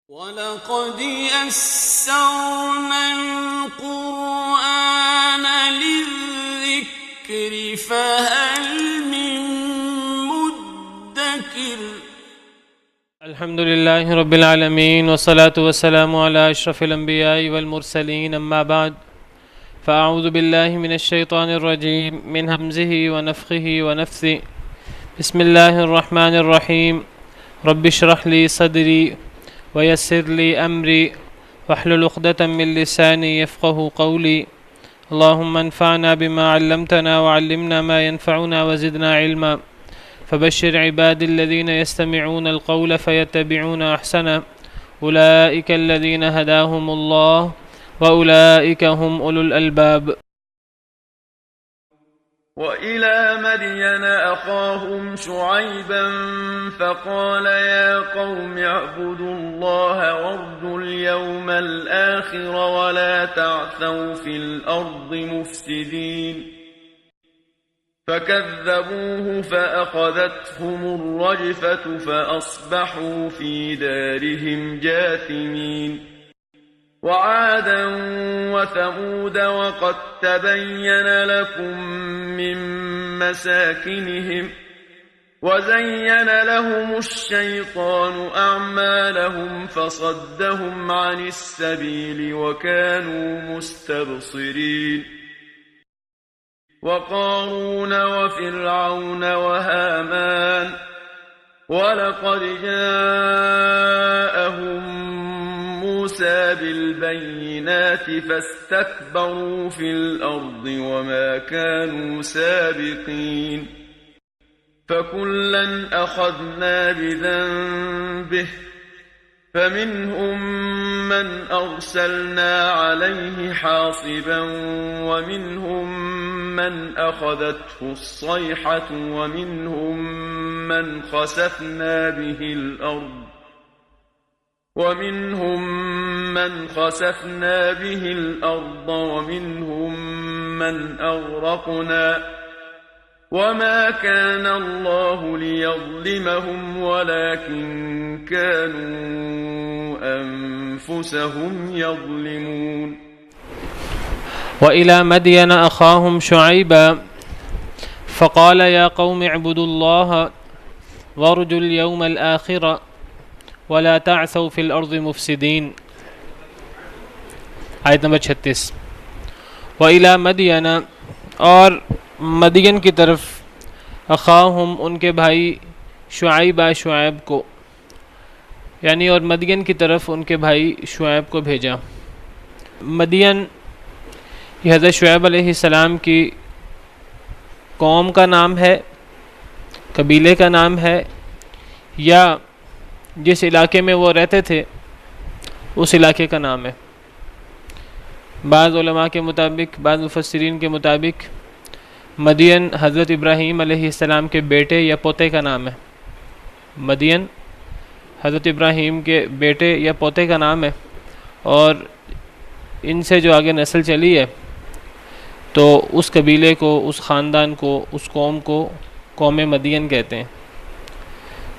وَلَقَدْ يَسَّرْنَا الْقُرْآنَ لِلذِّكْرِ فَهَلْ مِن مُّدَّكِرٍ الحمد لله رب العالمين والصلاة والسلام على أشرف الأنبياء والمرسلين أما بعد فأعوذ بالله من الشيطان الرجيم من همزه ونفخه ونفثه بسم الله الرحمن الرحيم رب اشرح لي صدري ويسر لي أمري واحلل عقدة من لساني يفقه قولي اللهم انفعنا بما علمتنا وعلمنا ما ينفعنا وزدنا علما فبشر عبادي الذين يستمعون القول فيتبعون أحسنه أولئك الذين هداهم الله وأولئك هم أولو الألباب. وإلى مدين أخاهم شعيبا فقال يا قوم اعبدوا الله وارجوا اليوم الآخر ولا تعثوا في الأرض مفسدين فكذبوه فأخذتهم الرجفة فأصبحوا في دارهم جاثمين وعادا وثمود وقد تبين لكم من مساكنهم وزين لهم الشيطان أعمالهم فصدهم عن السبيل وكانوا مستبصرين وقارون وفرعون وهامان ولقد جاءهم موسى بالبينات فاستكبروا في الأرض وما كانوا سابقين فكلا أخذنا بذنبه فمنهم من أرسلنا عليه حاصبا ومنهم من أخذته الصيحة ومنهم من خسفنا به الأرض ومنهم من أغرقنا وما كان الله ليظلمهم ولكن كانوا أنفسهم يظلمون. وإلى مدين أخاهم شعيبا فقال يا قوم اعبدوا الله وارجوا اليوم الآخر ولا تعثوا في الأرض مفسدين. آیت نمبر 36. وإلى مدین اور مدین کی طرف اخاہم ان کے بھائی شعیب کو یعنی اور مدین کی طرف ان کے بھائی شعیب کو بھیجا. مدین یہ حضرت شعیب علیہ السلام کی قوم کا نام ہے، قبیلے کا نام ہے، یا جس علاقے میں وہ رہتے تھے اس علاقے کا نام ہے. بعض علماء کے مطابق، بعض مفسرین کے مطابق مدین حضرت ابراہیم علیہ السلام کے بیٹے یا پوتے کا نام ہے. مدین حضرت ابراہیم کے بیٹے یا پوتے کا نام ہے، اور ان سے جو آگے نسل چلی ہے تو اس قبیلے کو، اس خاندان کو، اس قوم کو قوم مدین کہتے ہیں.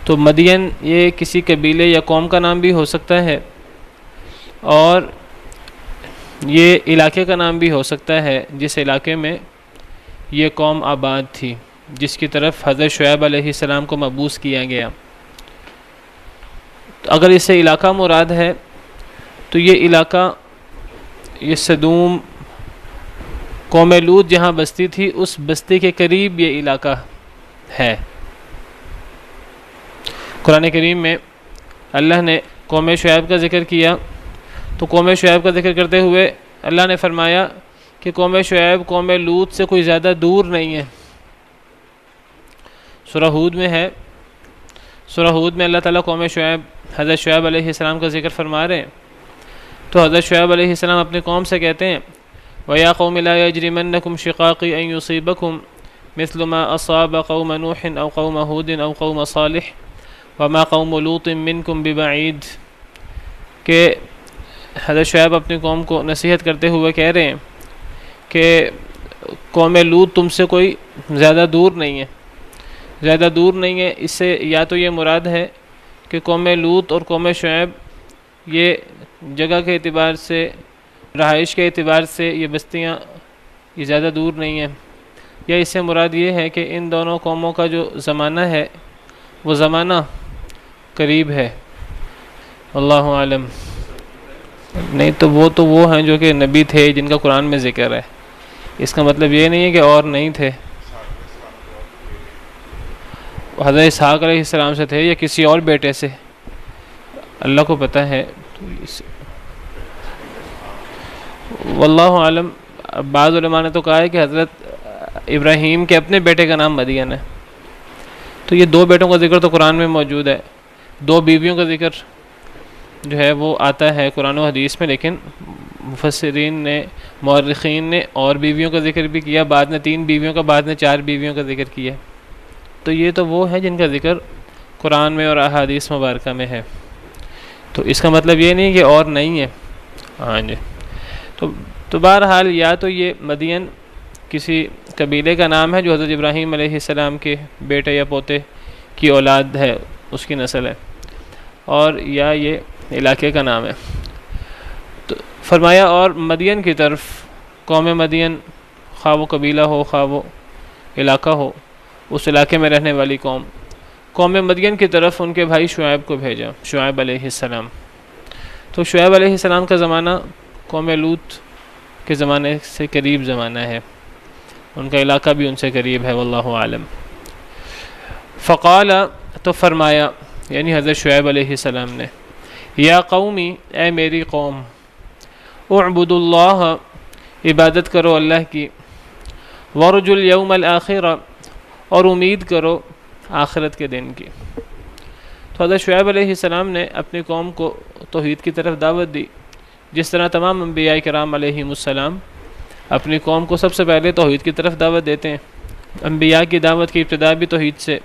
تو مدین یہ کسی قبیلے یا قوم کا نام بھی ہو سکتا ہے، اور یہ علاقے کا نام بھی ہو سکتا ہے جس علاقے میں یہ قوم آباد تھی، جس کی طرف حضرت شعیب علیہ السلام کو مبعوث کیا گیا. اگر اس سے علاقہ مراد ہے تو یہ علاقہ، یہ سدوم، قوم لوط جہاں بستی تھی اس بستی کے قریب یہ علاقہ ہے. قرآن کریم میں اللہ نے قوم شعیب کا ذکر کیا تو قوم شعیب کا ذکر کرتے ہوئے اللہ نے فرمایا کہ قوم شعیب قوم لوط سے کوئی زیادہ دور نہیں ہے. سورہ ہود میں ہے، سورہ ہود میں اللہ تعالیٰ قوم شعیب، حضرت شعیب علیہ السلام کا ذکر فرما رہے ہیں. تو حضرت شعیب علیہ السلام اپنی قوم سے کہتے ہیں وَيَا قَوْمِ لَا يَجْرِمَنَّكُمْ شِقَاقِي أَن يُصِيبَكُمْ مِثْلُ مَا أَصَابَ قَوْمَ نُوحٍ أَوْ قَوْمَ هُودٍ أَوْ قَوْمَ صَالِحٍ وَمَا قَوْمُ لُوطٍ مِّنكُمْ بِبَعِيدٍ. کہ حضرت شعیب اپنی قوم کو نصیحت کرتے ہوئے کہہ رہے ہیں کہ قوم لوط تم سے کوئی زیادہ دور نہیں ہے، زیادہ دور نہیں ہے. اس سے یا تو یہ مراد ہے کہ قوم لوط اور قوم شعیب یہ جگہ کے اعتبار سے، رہائش کے اعتبار سے یہ بستیاں یہ زیادہ دور نہیں ہیں، یا اس سے مراد یہ ہے کہ ان دونوں قوموں کا جو زمانہ ہے وہ زمانہ قریب ہے، اللہ عالم۔ نہیں تو وہ ہیں جو کہ نبی تھے جن کا قرآن میں ذکر ہے، اس کا مطلب یہ نہیں ہے کہ اور نہیں تھے۔ حضرت اسحاق علیہ السلام سے تھے یا کسی اور بیٹے سے، اللہ کو پتہ ہے، واللہ عالم۔ بعض علماء نے تو کہا ہے کہ حضرت ابراہیم کے اپنے بیٹے کا نام مدین ہے، تو یہ دو بیٹوں کا ذکر تو قرآن میں موجود ہے، دو بیویوں کا ذکر جو ہے وہ آتا ہے قرآن و حدیث میں، لیکن مفسرین نے، مورخین نے اور بیویوں کا ذکر بھی کیا، بعد میں 3 بیویوں کا، بعد میں 4 بیویوں کا ذکر کیا، تو یہ تو وہ ہے جن کا ذکر قرآن میں اور احادیث مبارکہ میں ہے، تو اس کا مطلب یہ نہیں کہ اور نہیں ہے۔ ہاں جی، تو بہرحال یا تو یہ مدین کسی قبیلے کا نام ہے جو حضرت ابراہیم علیہ السلام کے بیٹے یا پوتے کی اولاد ہے، اس کی نسل ہے، اور یا یہ علاقے کا نام ہے۔ تو فرمایا اور مدین کی طرف، قوم مدین خواہ وہ قبیلہ ہو خواہ وہ علاقہ ہو، اس علاقے میں رہنے والی قوم مدین کی طرف ان کے بھائی شعیب کو بھیجا، شعیب علیہ السلام۔ تو شعیب علیہ السلام کا زمانہ قوم لوط کے زمانے سے قریب زمانہ ہے، ان کا علاقہ بھی ان سے قریب ہے، واللہ عالم۔ فقال، تو فرمایا یعنی حضرت شعیب علیہ السلام نے، یا قومی، اے میری قوم، اعبدوا اللہ، عبادت کرو اللہ کی، ورجوا الیوم الآخر، اور امید کرو آخرت کے دن کی۔ تو حضرت شعیب علیہ السلام نے اپنی قوم کو توحید کی طرف دعوت دی، جس طرح تمام انبیاء کرام علیہم السلام اپنی قوم کو سب سے پہلے توحید کی طرف دعوت دیتے ہیں۔ انبیاء کی دعوت کی ابتدا بھی توحید سے،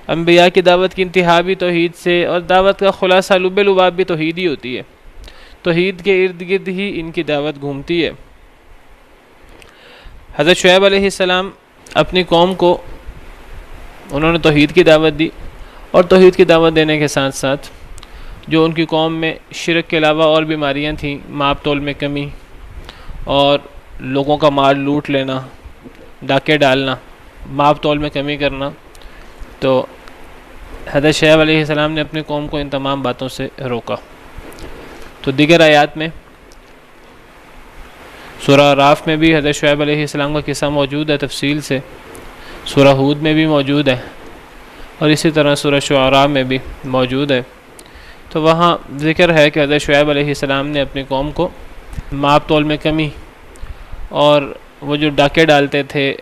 انبیاء کی دعوت کی انتہا بھی توحید سے، اور دعوت کا خلاصہ لب لباب بھی توحید ہی ہوتی ہے، توحید کے ارد گرد ہی ان کی دعوت گھومتی ہے۔ حضرت شعیب علیہ السلام اپنی قوم کو انہوں نے توحید کی دعوت دی، اور توحید کی دعوت دینے کے ساتھ ساتھ جو ان کی قوم میں شرک کے علاوہ اور بیماریاں تھیں، ماپ تول میں کمی، اور لوگوں کا مال لوٹ لینا، ڈاکے ڈالنا، ماپ تول میں کمی کرنا، تو حضرت شعیب علیہ السلام نے اپنی قوم کو ان تمام باتوں سے روکا۔ تو دیگر آیات میں سورہ اعراف میں بھی حضرت شعیب علیہ السلام کا قصہ موجود ہے تفصیل سے، سورہ ہود میں بھی موجود ہے، اور اسی طرح سورہ شعراء میں بھی موجود ہے۔ تو وہاں ذکر ہے کہ حضرت شعیب علیہ السلام نے اپنی قوم کو ماپ تول میں کمی، اور وہ جو ڈاکے ڈالتے تھے،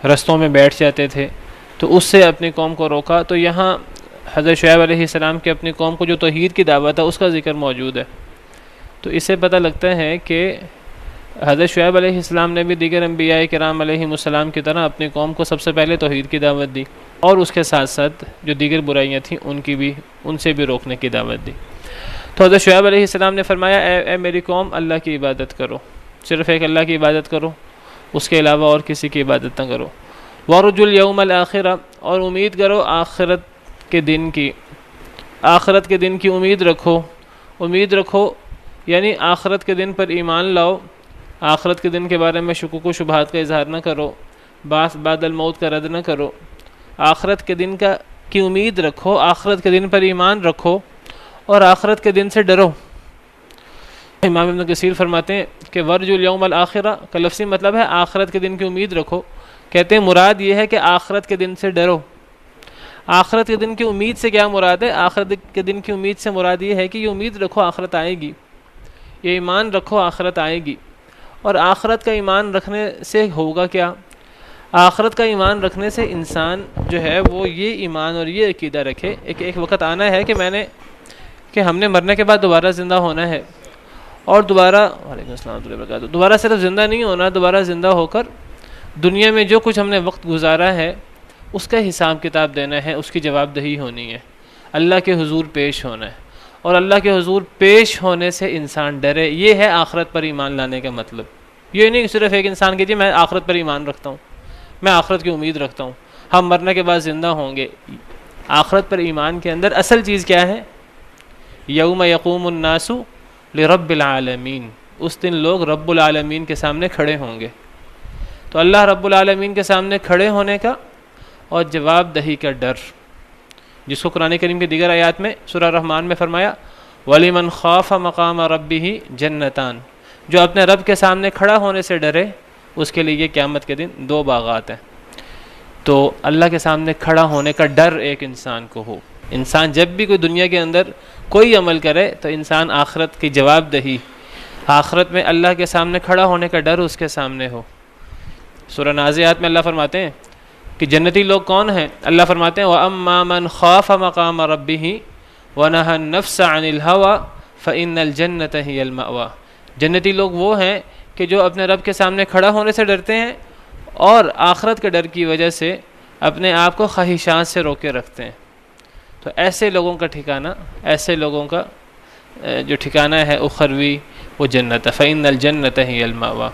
رستوں میں بیٹھ جاتے تھے، تو اس سے اپنی قوم کو روکا۔ تو یہاں حضرت شعیب علیہ السلام کے اپنی قوم کو جو توحید کی دعوت ہے اس کا ذکر موجود ہے۔ تو اس سے پتہ لگتا ہے کہ حضرت شعیب علیہ السلام نے بھی دیگر انبیاء کرام علیہم السلام کی طرح اپنی قوم کو سب سے پہلے توحید کی دعوت دی، اور اس کے ساتھ ساتھ جو دیگر برائیاں تھیں ان سے بھی روکنے کی دعوت دی۔ تو حضرت شعیب علیہ السلام نے فرمایا، اے میری قوم، اللہ کی عبادت کرو، صرف ایک اللہ کی عبادت کرو، اس کے علاوہ اور کسی کی عبادت نہ کرو۔ وَرْجُوا الْيَوْمَ الْآخِرَ، اور امید کرو آخرت کے دن کی، آخرت کے دن کی امید رکھو، یعنی آخرت کے دن پر ایمان لاؤ، آخرت کے دن کے بارے میں شکوک و شبہات کا اظہار نہ کرو، بعث بعد الموت کا رد نہ کرو، آخرت کے دن کی امید رکھو، آخرت کے دن پر ایمان رکھو، اور آخرت کے دن سے ڈرو۔ امام ابن کثیر فرماتے ہیں کہ ورجو الیوم الآخرہ کا لفظی مطلب ہے آخرت کے دن کی امید رکھو، کہتے ہیں مراد یہ ہے کہ آخرت کے دن سے ڈرو۔ آخرت کے دن کی امید سے کیا مراد ہے؟ آخرت کے دن کی امید سے مراد یہ ہے کہ یہ امید رکھو آخرت آئے گی، یہ ایمان رکھو آخرت آئے گی۔ اور آخرت کا ایمان رکھنے سے ہوگا کیا؟ آخرت کا ایمان رکھنے سے انسان جو ہے وہ یہ ایمان اور یہ عقیدہ رکھے ایک وقت آنا ہے کہ ہم نے مرنے کے بعد دوبارہ زندہ ہونا ہے، اور دوبارہ وعلیکم السلام ورحمۃ اللہ وبرکاتہ، دوبارہ صرف زندہ نہیں ہونا، دوبارہ زندہ ہو کر دنیا میں جو کچھ ہم نے وقت گزارا ہے اس کا حساب کتاب دینا ہے، اس کی جواب دہی ہونی ہے، اللہ کے حضور پیش ہونا ہے، اور اللہ کے حضور پیش ہونے سے انسان ڈرے۔ یہ ہے آخرت پر ایمان لانے کا مطلب۔ یہ نہیں صرف ایک انسان کہ جی میں آخرت پر ایمان رکھتا ہوں، میں آخرت کی امید رکھتا ہوں، ہم مرنے کے بعد زندہ ہوں گے۔ آخرت پر ایمان کے اندر اصل چیز کیا ہے؟ یوم یقوم الناس لرب العالمین، اس دن لوگ رب العالمین کے سامنے کھڑے ہوں گے۔ تو اللہ رب العالمین کے سامنے کھڑے ہونے کا اور جواب دہی کا ڈر، جس کو قرآن کریم کی دیگر آیات میں سورہ رحمان میں فرمایا وَلِمَنْ خَافَ مَقَامَ رَبِّهِ جَنَّتَانِ، جو اپنے رب کے سامنے کھڑا ہونے سے ڈرے اس کے لیے قیامت کے دن 2 باغات ہیں۔ تو اللہ کے سامنے کھڑا ہونے کا ڈر ایک انسان کو ہو۔ انسان جب بھی کوئی دنیا کے اندر کوئی عمل کرے تو انسان آخرت کی جواب دہی، آخرت میں اللہ کے سامنے کھڑا ہونے کا ڈر اس کے سامنے ہو۔ سورہ نازعات میں اللہ فرماتے ہیں کہ جنتی لوگ کون ہیں؟ اللہ فرماتے ہیں وَأَمَّا مَنْ خَافَ مَقَامَ رَبِّهِ وَنَهَى النَّفْسَ عَنِ الْهَوَىٰ فَإِنَّ الْجَنَّةَ هِيَ الْمَأْوَىٰ، جنتی لوگ وہ ہیں کہ جو اپنے رب کے سامنے کھڑا ہونے سے ڈرتے ہیں اور آخرت کے ڈر کی وجہ سے اپنے آپ کو خواہشات سے روکے رکھتے ہیں۔ تو ایسے لوگوں کا ٹھکانہ، ایسے لوگوں کا جو ٹھکانہ ہے اخروی وہ جنت ہے، فَإِنَّ الْجَنَّةَ هِيَ الْمَأْوَىٰ۔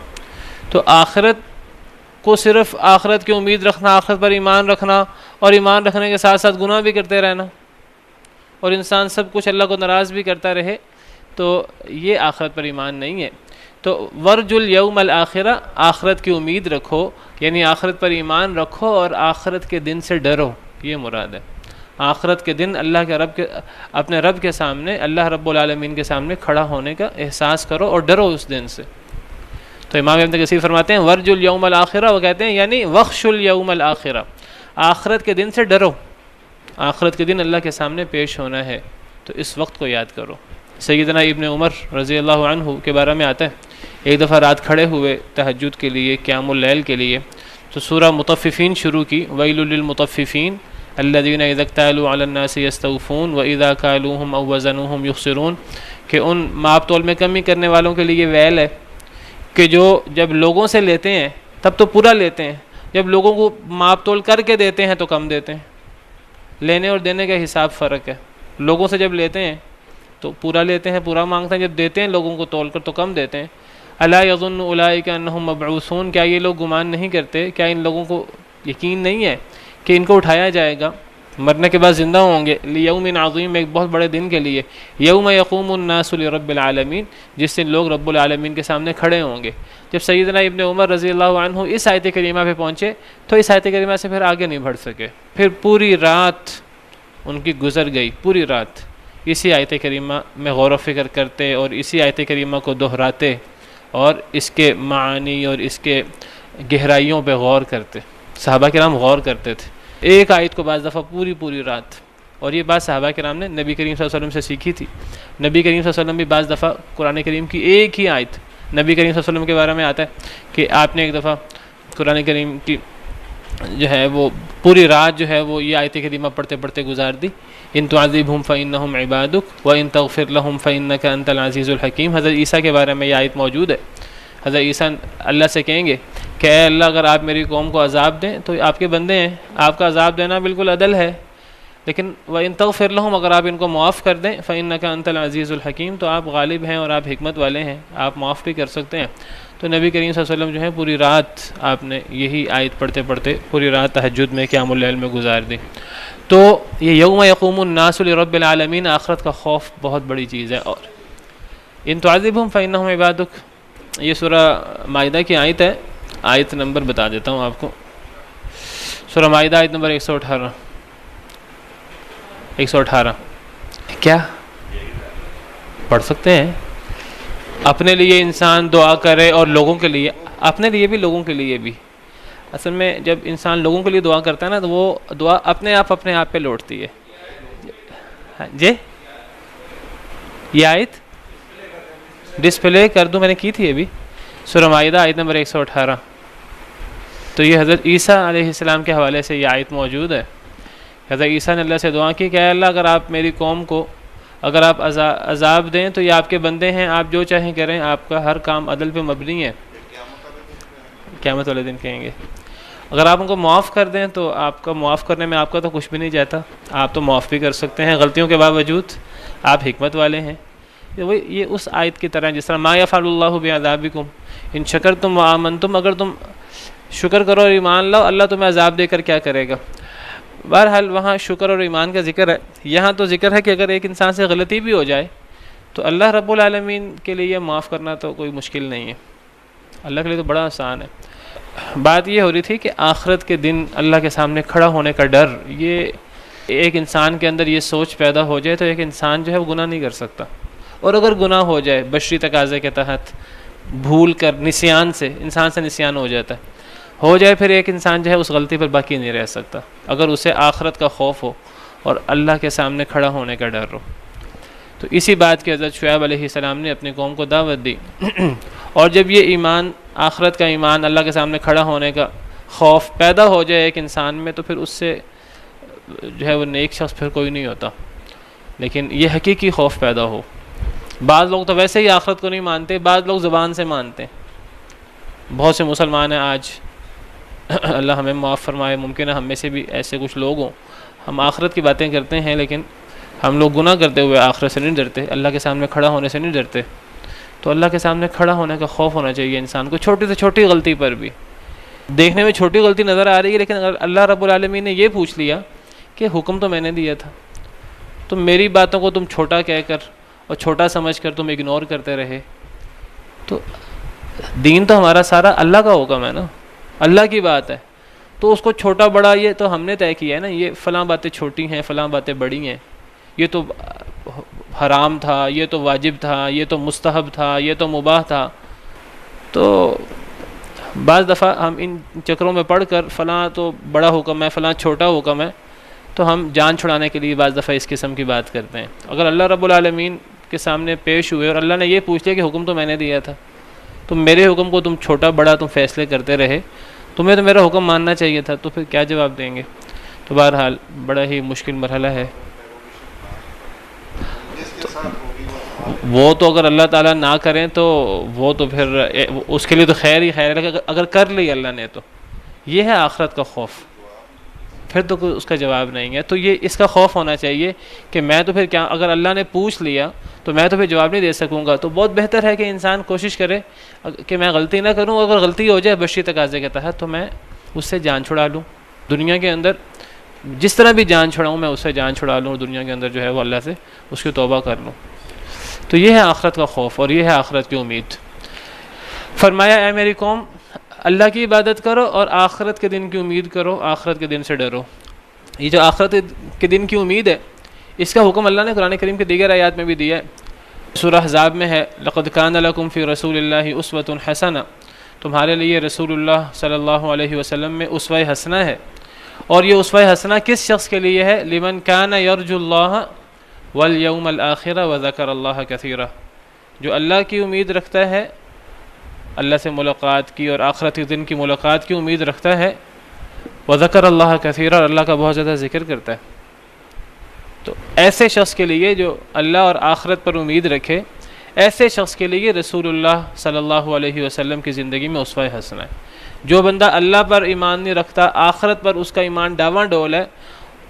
تو آخرت کو صرف آخرت کی امید رکھنا، آخرت پر ایمان رکھنا اور ایمان رکھنے کے ساتھ ساتھ گناہ بھی کرتے رہنا اور انسان سب کچھ اللہ کو ناراض بھی کرتا رہے، تو یہ آخرت پر ایمان نہیں ہے۔ تو ورج الیوم الآخرہ، آخرت کی امید رکھو، یعنی آخرت پر ایمان رکھو اور آخرت کے دن سے ڈرو، یہ مراد ہے۔ آخرت کے دن اللہ کے اپنے رب کے سامنے، اللہ رب العالمین کے سامنے کھڑا ہونے کا احساس کرو اور ڈرو اس دن سے۔ تو امام ابن کثیر فرماتے ہیں ورج الیوم الآخرہ، وہ کہتے ہیں یعنی وخش الیوم الآخرہ، آخرت کے دن سے ڈرو، آخرت کے دن اللہ کے سامنے پیش ہونا ہے، تو اس وقت کو یاد کرو۔ سیدنا ابن عمر رضی اللہ عنہ کے بارے میں آتا ہے، ایک دفعہ رات کھڑے ہوئے تہجد کے لیے، قیام اللیل کے لیے، تو سورہ مطففین شروع کی، ویل للمطففین الذین اذا اکتالوا علی الناس یستوفون واذا کالوہم او وزنوہم یخسرون، کہ ان ماپ تول میں کمی کرنے والوں کے لیے ویل ہے کہ جو جب لوگوں سے لیتے ہیں تب تو پورا لیتے ہیں، جب لوگوں کو ماپ تول کر کے دیتے ہیں تو کم دیتے ہیں۔ لینے اور دینے کا حساب فرق ہے، لوگوں سے جب لیتے ہیں تو پورا لیتے ہیں، پورا مانگتے ہیں، جب دیتے ہیں لوگوں کو تول کر تو کم دیتے ہیں۔ الا یظن اولئک انہم مبعوثون، کیا یہ لوگ گمان نہیں کرتے، کیا ان لوگوں کو یقین نہیں ہے کہ ان کو اٹھایا جائے گا، مرنے کے بعد زندہ ہوں گے، لیوم عظیم، ایک بہت بڑے دن کے لیے، یوم یقوم الناس لرب العالمین، جس دن لوگ رب العالمین کے سامنے کھڑے ہوں گے۔ جب سیدنا ابن عمر رضی اللہ عنہ اس آیت کریمہ پہ پہنچے تو اس آیت کریمہ سے پھر آگے نہیں بڑھ سکے، پھر پوری رات ان کی گزر گئی، پوری رات اسی آیت کریمہ میں غور و فکر کرتے اور اسی آیت کریمہ کو دہراتے اور اس کے معانی اور اس کے گہرائیوں پہ غور کرتے۔ صحابہ کرام غور کرتے تھے ایک آیت کو بعض دفعہ پوری رات، اور یہ بات صحابہ کرام نے نبی کریم صلی اللہ علیہ وسلم سے سیکھی تھی۔ نبی کریم صلی اللہ علیہ وسلم بھی بعض دفعہ قرآن کریم کی ایک ہی آیت، نبی کریم صلی اللہ علیہ وسلم کے بارے میں آتا ہے کہ آپ نے ایک دفعہ قرآن کریم کی جو ہے وہ پوری رات جو ہے وہ یہ آیت کریمہ پڑھتے پڑھتے گزار دی، ان تعذبہم فإنہم عبادک وإن تغفر لہم فإنک انت العزیز الحکیم۔ حضرت عیسیٰ کے بارے میں یہ آیت موجود ہے، حضرت عیسیٰ اللہ سے کہیں گے کہ اے اللہ اگر آپ میری قوم کو عذاب دیں تو آپ کے بندے ہیں، آپ کا عذاب دینا بالکل عدل ہے، لیکن وإن تغفر لہم، اگر آپ ان کو معاف کر دیں، فإنک انت العزیز الحکیم، تو آپ غالب ہیں اور آپ حکمت والے ہیں، آپ معاف بھی کر سکتے ہیں۔ تو نبی کریم صلی اللہ علیہ وسلم جو ہے پوری رات آپ نے یہی آیت پڑھتے پڑھتے پوری رات تہجد میں قیام اللیل میں گزار دی۔ تو یہ یوم یقوم الناس لرب العالمین، آخرت کا خوف بہت بڑی چیز ہے۔ اور ان تعذبہم فإنہم عبادک، یہ سورہ مائدہ کی آیت ہے، آیت نمبر بتا دیتا ہوں آپ کو، سورہ مائدہ آیت نمبر 118 کیا پڑھ سکتے ہیں؟ اپنے لیے انسان دعا کرے اور لوگوں کے لیے، اپنے لیے بھی لوگوں کے لیے بھی۔ اصل میں جب انسان لوگوں کے لیے دعا کرتا ہے نا تو وہ دعا اپنے آپ پہ لوٹتی ہے۔ جی یہ آیت ڈسپلے کر دوں، میں نے کی تھی ابھی، سورہ مائدہ آیت نمبر 118۔ تو یہ حضرت عیسیٰ علیہ السلام کے حوالے سے یہ آیت موجود ہے۔ حضرت عیسیٰ نے اللہ سے دعا کی کہ اے اللہ اگر آپ میری قوم کو اگر آپ عذاب دیں تو یہ آپ کے بندے ہیں، آپ جو چاہیں کریں، آپ کا ہر کام عدل پہ مبنی ہے۔ قیامت والے دن کہیں گے اگر آپ ان کو معاف کر دیں تو آپ کا معاف کرنے میں آپ کا تو کچھ بھی نہیں جاتا، آپ تو معاف بھی کر سکتے ہیں غلطیوں کے باوجود، آپ حکمت والے ہیں۔ یہ اس آیت کی طرح جس طرح ما یفعل اللہ بعذابکم ان شکرتم وآمنتم، اگر تم شکر کرو اور ایمان لاؤ اللہ تمہیں عذاب دے کر کیا کرے گا۔ بہرحال وہاں شکر اور ایمان کا ذکر ہے، یہاں تو ذکر ہے کہ اگر ایک انسان سے غلطی بھی ہو جائے تو اللہ رب العالمین کے لیے معاف کرنا تو کوئی مشکل نہیں ہے، اللہ کے لیے تو بڑا آسان ہے۔ بات یہ ہو رہی تھی کہ آخرت کے دن اللہ کے سامنے کھڑا ہونے کا ڈر، یہ ایک انسان کے اندر یہ سوچ پیدا ہو جائے تو ایک انسان جو ہے وہ گناہ نہیں کر سکتا، اور اگر گناہ ہو جائے بشری تقاضے کے تحت بھول کر نسیان سے، انسان سے نسیان ہو جاتا ہے، ہو جائے پھر ایک انسان جو ہے اس غلطی پر باقی نہیں رہ سکتا اگر اسے آخرت کا خوف ہو اور اللہ کے سامنے کھڑا ہونے کا ڈر ہو۔ تو اسی بات کی حضرت شعیب علیہ السلام نے اپنی قوم کو دعوت دی، اور جب یہ ایمان، آخرت کا ایمان، اللہ کے سامنے کھڑا ہونے کا خوف پیدا ہو جائے ایک انسان میں تو پھر اس سے جو ہے وہ نیک شخص پھر کوئی نہیں ہوتا، لیکن یہ حقیقی خوف پیدا ہو۔ بعض لوگ تو ویسے ہی آخرت کو نہیں مانتے، بعض لوگ زبان سے مانتے ہیں۔ بہت سے مسلمان ہیں آج، اللہ ہمیں معاف فرمائے، ممکن ہے ہم میں سے بھی ایسے کچھ لوگ ہوں، ہم آخرت کی باتیں کرتے ہیں لیکن ہم لوگ گناہ کرتے ہوئے آخرت سے نہیں ڈرتے، اللہ کے سامنے کھڑا ہونے سے نہیں ڈرتے۔ تو اللہ کے سامنے کھڑا ہونے کا خوف ہونا چاہیے انسان کو، چھوٹی سے چھوٹی غلطی پر بھی۔ دیکھنے میں چھوٹی غلطی نظر آ رہی ہے لیکن اگر اللہ رب العالمین نے یہ پوچھ لیا کہ حکم تو میں نے دیا تھا، تو میری باتوں کو تم چھوٹا کہہ کر اور چھوٹا سمجھ کر تم اگنور کرتے رہے، تو دین تو ہمارا سارا اللہ کا حکم ہے نا، اللہ کی بات ہے، تو اس کو چھوٹا بڑا یہ تو ہم نے طے کیا ہے نا، یہ فلاں باتیں چھوٹی ہیں، فلاں باتیں بڑی ہیں، یہ تو حرام تھا، یہ تو واجب تھا، یہ تو مستحب تھا، یہ تو مباح تھا۔ تو بعض دفعہ ہم ان چکروں میں پڑھ کر فلاں تو بڑا حکم ہے، فلاں چھوٹا حکم ہے، تو ہم جان چھڑانے کے لیے بعض دفعہ اس قسم کی بات کرتے ہیں۔ اگر اللہ رب العالمین کے سامنے پیش ہوئے اور اللہ نے یہ پوچھ لیا کہ حکم تو میں نے دیا تھا، تو میرے حکم کو تم چھوٹا بڑا تم فیصلے کرتے رہے، تمہیں تو میرا حکم ماننا چاہیے تھا، تو پھر کیا جواب دیں گے؟ تو بہرحال بڑا ہی مشکل مرحلہ ہے۔ وہ تو اگر اللہ تعالیٰ نہ کریں تو وہ تو پھر اس کے لیے تو خیر ہی خیر ہے، اگر کر لی اللہ نے تو یہ ہے آخرت کا خوف، پھر تو کوئی اس کا جواب نہیں ہے۔ تو یہ اس کا خوف ہونا چاہیے کہ میں تو پھر کیا، اگر اللہ نے پوچھ لیا تو میں تو پھر جواب نہیں دے سکوں گا، تو بہت بہتر ہے کہ انسان کوشش کرے کہ میں غلطی نہ کروں، اگر غلطی ہو جائے بشری تقاضے کے تحت تو میں اس سے جان چھڑا لوں، دنیا کے اندر جس طرح بھی جان چھڑاؤں میں اس سے جان چھڑا لوں، دنیا کے اندر جو ہے وہ اللہ سے اس کی توبہ کر لوں۔ تو یہ ہے آخرت کا خوف اور یہ ہے آخرت کی امید۔ فرمایا اے میری قوم، اللہ کی عبادت کرو اور آخرت کے دن کی امید کرو، آخرت کے دن سے ڈرو۔ یہ جو آخرت کے دن کی امید ہے، اس کا حکم اللہ نے قرآن کریم کے دیگر آیات میں بھی دیا ہے۔ سورہ احزاب میں ہے، لقد کان لکم فی رسول اللہ اسوۃ حسنہ، تمہارے لیے رسول اللہ صلی اللہ علیہ وسلم میں اسوہ حسنہ ہے، اور یہ اسوہ حسنہ کس شخص کے لیے ہے؟ لمن کان یرجو اللہ والیوم الآخر وذکر اللہ کثیرا، جو اللہ کی امید رکھتا ہے، اللہ سے ملاقات کی اور آخرت کے دن کی ملاقات کی امید رکھتا ہے، وذکر اللہ کثیرا، اور اللہ کا بہت زیادہ ذکر کرتا ہے۔ تو ایسے شخص کے لیے جو اللہ اور آخرت پر امید رکھے، ایسے شخص کے لیے رسول اللہ صلی اللہ علیہ وسلم کی زندگی میں اسوہ حسنہ ہے۔ جو بندہ اللہ پر ایمان نہیں رکھتا، آخرت پر اس کا ایمان ڈاواں ڈول ہے،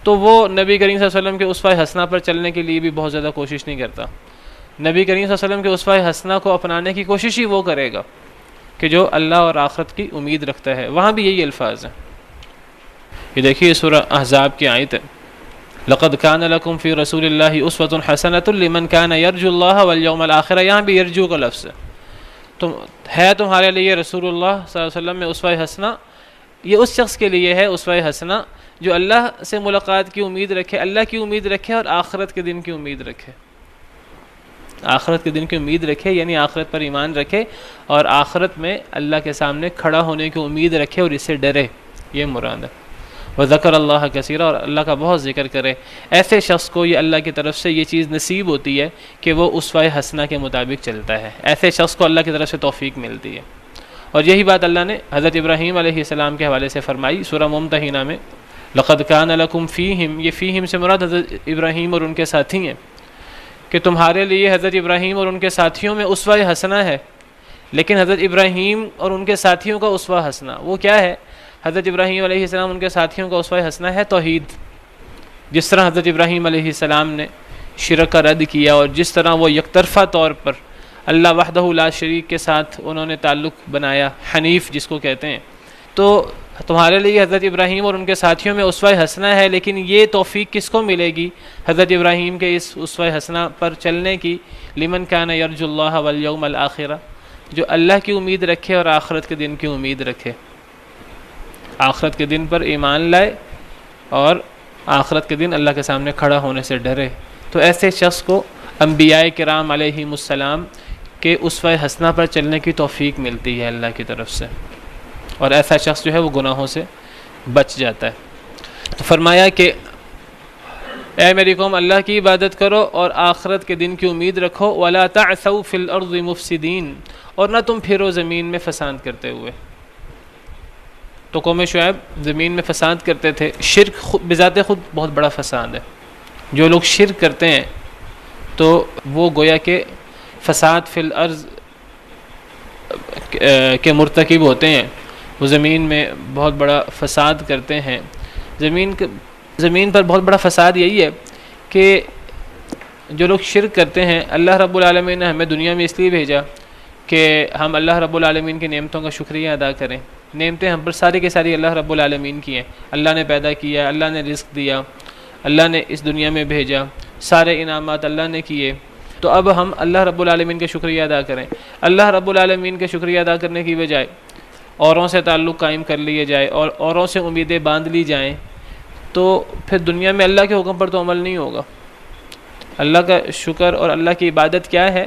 تو وہ نبی کریم صلی اللہ علیہ وسلم کے اسوہ حسنہ پر چلنے کے لیے بھی بہت زیادہ کوشش نہیں کرتا۔ نبی کریم صلی اللہ علیہ وسلم کے اسوہ حسنہ کو اپنانے کی کوشش ہی وہ کرے گا کہ جو اللہ اور آخرت کی امید رکھتا ہے۔ وہاں بھی یہی الفاظ ہیں، یہ دیکھیے سورہ احزاب کی آیت ہے، لقد کان لکم فی رسول اللہ اسوۃ حسنۃ لمن کان یرجو اللہ والیوم الآخر، یہاں بھی یرجو کا لفظ ہے تمہارے لیے رسول اللہ صلی اللہ علیہ وسلم میں اسوہ حسنہ، یہ اس شخص کے لیے ہے اسوہ حسنہ جو اللہ سے ملاقات کی امید رکھے، اللہ کی امید رکھے اور آخرت کے دن کی امید رکھے۔ آخرت کے دن کی امید رکھے یعنی آخرت پر ایمان رکھے اور آخرت میں اللہ کے سامنے کھڑا ہونے کی امید رکھے اور اس سے ڈرے، یہ مراد ہے۔ وذکر اللہ کثیرا، اور اللہ کا بہت ذکر کرے۔ ایسے شخص کو یہ اللہ کی طرف سے یہ چیز نصیب ہوتی ہے کہ وہ اسوہ حسنہ کے مطابق چلتا ہے، ایسے شخص کو اللہ کی طرف سے توفیق ملتی ہے۔ اور یہی بات اللہ نے حضرت ابراہیم علیہ السلام کے حوالے سے فرمائی سورہ ممتحنہ میں، لقد کان لکم فیہم، یہ فیہم سے مراد حضرت ابراہیم اور ان کے ساتھی ہیں، کہ تمہارے لیے حضرت ابراہیم اور ان کے ساتھیوں میں اسوہ حسنہ ہے۔ لیکن حضرت ابراہیم اور ان کے ساتھیوں کا اسوہ حسنہ وہ کیا ہے؟ حضرت ابراہیم علیہ السلام ان کے ساتھیوں کا اسوہ حسنہ ہے توحید۔ جس طرح حضرت ابراہیم علیہ السلام نے شرک کا رد کیا اور جس طرح وہ یک طرفہ طور پر اللہ وحدہ لا شریک کے ساتھ انہوں نے تعلق بنایا، حنیف جس کو کہتے ہیں، تو تمہارے لیے حضرت ابراہیم اور ان کے ساتھیوں میں اسوہ حسنہ ہے، لیکن یہ توفیق کس کو ملے گی حضرت ابراہیم کے اس اسوہ حسنہ پر چلنے کی؟ لمن کان یرجو اللہ والیوم الآخرہ، جو اللہ کی امید رکھے اور آخرت کے دن کی امید رکھے، آخرت کے دن پر ایمان لائے اور آخرت کے دن اللہ کے سامنے کھڑا ہونے سے ڈرے۔ تو ایسے شخص کو انبیاء کرام علیہم السلام کے اسوہ حسنہ پر چلنے کی توفیق ملتی ہے اللہ کی طرف سے، اور ایسا شخص جو ہے وہ گناہوں سے بچ جاتا ہے۔ تو فرمایا کہ اے میری قوم اللہ کی عبادت کرو اور آخرت کے دن کی امید رکھو، وَلَا تَعْثَوْا فِي الْأَرْضِ مُفْسِدِينَ، اور نہ تم پھرو زمین میں فساد کرتے ہوئے۔ تو قوم شعیب زمین میں فساد کرتے تھے۔ شرک بذات خود بہت بڑا فساد ہے۔ جو لوگ شرک کرتے ہیں تو وہ گویا کہ فساد فی الارض کے مرتکب ہوتے ہیں، وہ زمین میں بہت بڑا فساد کرتے ہیں۔ زمین پر بہت بڑا فساد یہی ہے کہ جو لوگ شرک کرتے ہیں، اللہ رب العالمین نے ہمیں دنیا میں اس لیے بھیجا کہ ہم اللہ رب العالمین کی نعمتوں کا شکریہ ادا کریں۔ نعمتیں ہم پر ساری کے ساری اللہ رب العالمین کی ہیں، اللہ نے پیدا کیا، اللہ نے رزق دیا، اللہ نے اس دنیا میں بھیجا، سارے انعامات اللہ نے کیے۔ تو اب ہم اللہ رب العالمین کا شکریہ ادا کریں۔ اللہ رب العالمین کا شکریہ ادا کرنے کی بجائے اوروں سے تعلق قائم کر لیے جائے اور اوروں سے امیدیں باندھ لی جائیں، تو پھر دنیا میں اللہ کے حکم پر تو عمل نہیں ہوگا۔ اللہ کا شکر اور اللہ کی عبادت کیا ہے؟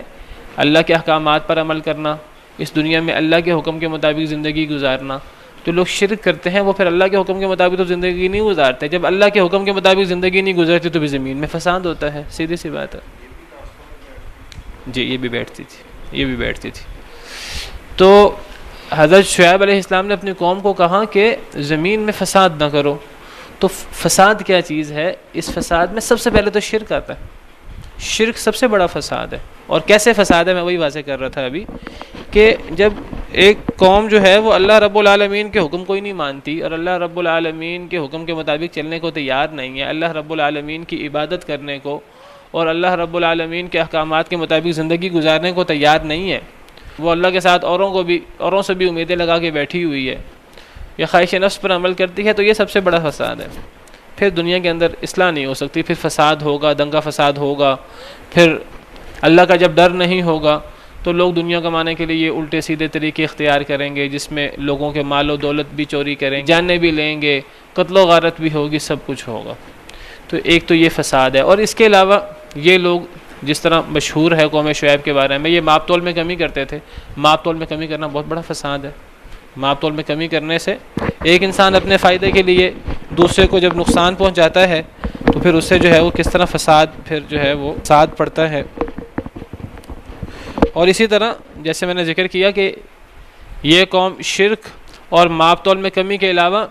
اللہ کے احکامات پر عمل کرنا، اس دنیا میں اللہ کے حکم کے مطابق زندگی گزارنا۔ جو لوگ شرک کرتے ہیں وہ پھر اللہ کے حکم کے مطابق تو زندگی نہیں گزارتے۔ جب اللہ کے حکم کے مطابق زندگی نہیں گزارتی تو بھی زمین میں فساد ہوتا ہے، سیدھی سی بات ہے۔ جی یہ بھی بیٹھتی تھی۔ تو حضرت شعیب علیہ السلام نے اپنی قوم کو کہا کہ زمین میں فساد نہ کرو۔ تو فساد کیا چیز ہے؟ اس فساد میں سب سے پہلے تو شرک آتا ہے۔ شرک سب سے بڑا فساد ہے۔ اور کیسے فساد ہے میں وہی واضح کر رہا تھا ابھی، کہ جب ایک قوم جو ہے وہ اللہ رب العالمین کے حکم کو ہی نہیں مانتی اور اللہ رب العالمین کے حکم کے مطابق چلنے کو تیار نہیں ہے، اللہ رب العالمین کی عبادت کرنے کو اور اللہ رب العالمین کے احکامات کے مطابق زندگی گزارنے کو تیار نہیں ہے، وہ اللہ کے ساتھ اوروں سے بھی امیدیں لگا کے بیٹھی ہوئی ہے یا خواہش نفس پر عمل کرتی ہے، تو یہ سب سے بڑا فساد ہے۔ پھر دنیا کے اندر اصلاح نہیں ہو سکتی، پھر فساد ہوگا، دنگا فساد ہوگا۔ پھر اللہ کا جب ڈر نہیں ہوگا تو لوگ دنیا کمانے کے لیے یہ الٹے سیدھے طریقے اختیار کریں گے، جس میں لوگوں کے مال و دولت بھی چوری کریں گے، جانیں بھی لیں گے، قتل و غارت بھی ہوگی، سب کچھ ہوگا۔ تو ایک تو یہ فساد ہے۔ اور اس کے علاوہ یہ لوگ جس طرح مشہور ہے قوم شعیب کے بارے میں، یہ ماپ تول میں کمی کرتے تھے۔ ماپ تول میں کمی کرنا بہت بڑا فساد ہے۔ ماپ تول میں کمی کرنے سے ایک انسان اپنے فائدے کے لیے دوسرے کو جب نقصان پہنچاتا ہے تو پھر اس سے جو ہے وہ کس طرح فساد پھر جو ہے وہ فساد پڑتا ہے۔ اور اسی طرح جیسے میں نے ذکر کیا کہ یہ قوم شرک اور ماپ تول میں کمی کے علاوہ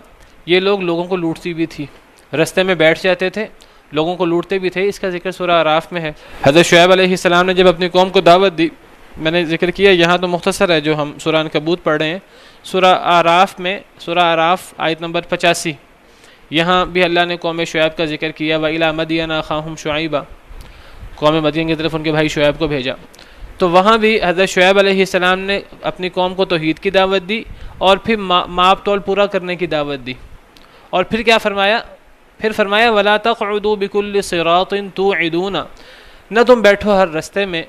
یہ لوگوں کو لوٹتی بھی تھی، رستے میں بیٹھ جاتے تھے، لوگوں کو لوٹتے بھی تھے۔ اس کا ذکر سورہ اعراف میں ہے۔ حضرت شعیب علیہ السلام نے جب اپنی قوم کو دعوت دی، میں نے ذکر کیا یہاں تو مختصر ہے جو ہم سورہ عنکبوت پڑھ رہے ہیں، سورہ اعراف آیت نمبر 85، یہاں بھی اللہ نے قوم شعیب کا ذکر کیا، وَإِلَىٰ مَدْيَنَ أَخَاهُمْ شُعَيْبًا، قوم مدین کی طرف ان کے بھائی شعیب کو بھیجا۔ تو وہاں بھی حضرت شعیب علیہ السلام نے اپنی قوم کو توحید کی دعوت دی اور پھر ماپ تول پورا کرنے کی دعوت دی۔ اور پھر کیا فرمایا؟ پھر فرمایا وَلَا تَقْعُدُوا بِكُلِّ صِرَاطٍ تُوعِدُونَ، نہ تم بیٹھو ہر رستے میں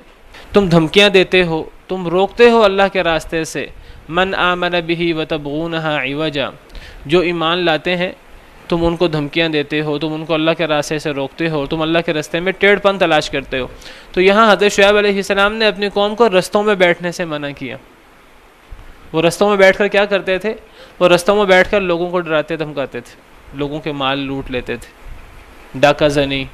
تم دھمکیاں دیتے ہو، تم روکتے ہو اللہ کے راستے سے، من آمن بہ وتبغونها عوجا، جو ایمان لاتے ہیں تم ان کو دھمکیاں دیتے ہو، تم ان کو اللہ کے راستے سے روکتے ہو، تم اللہ کے راستے میں ٹیڑھ پن تلاش کرتے ہو۔ تو یہاں حضرت شعیب علیہ السلام نے اپنی قوم کو رستوں میں بیٹھنے سے منع کیا۔ وہ رستوں میں بیٹھ کر کیا کرتے تھے؟ وہ رستوں میں بیٹھ کر لوگوں کو ڈراتے دھمکاتے تھے، لوگوں کے مال لوٹ لیتے تھے، ڈاکہ زنی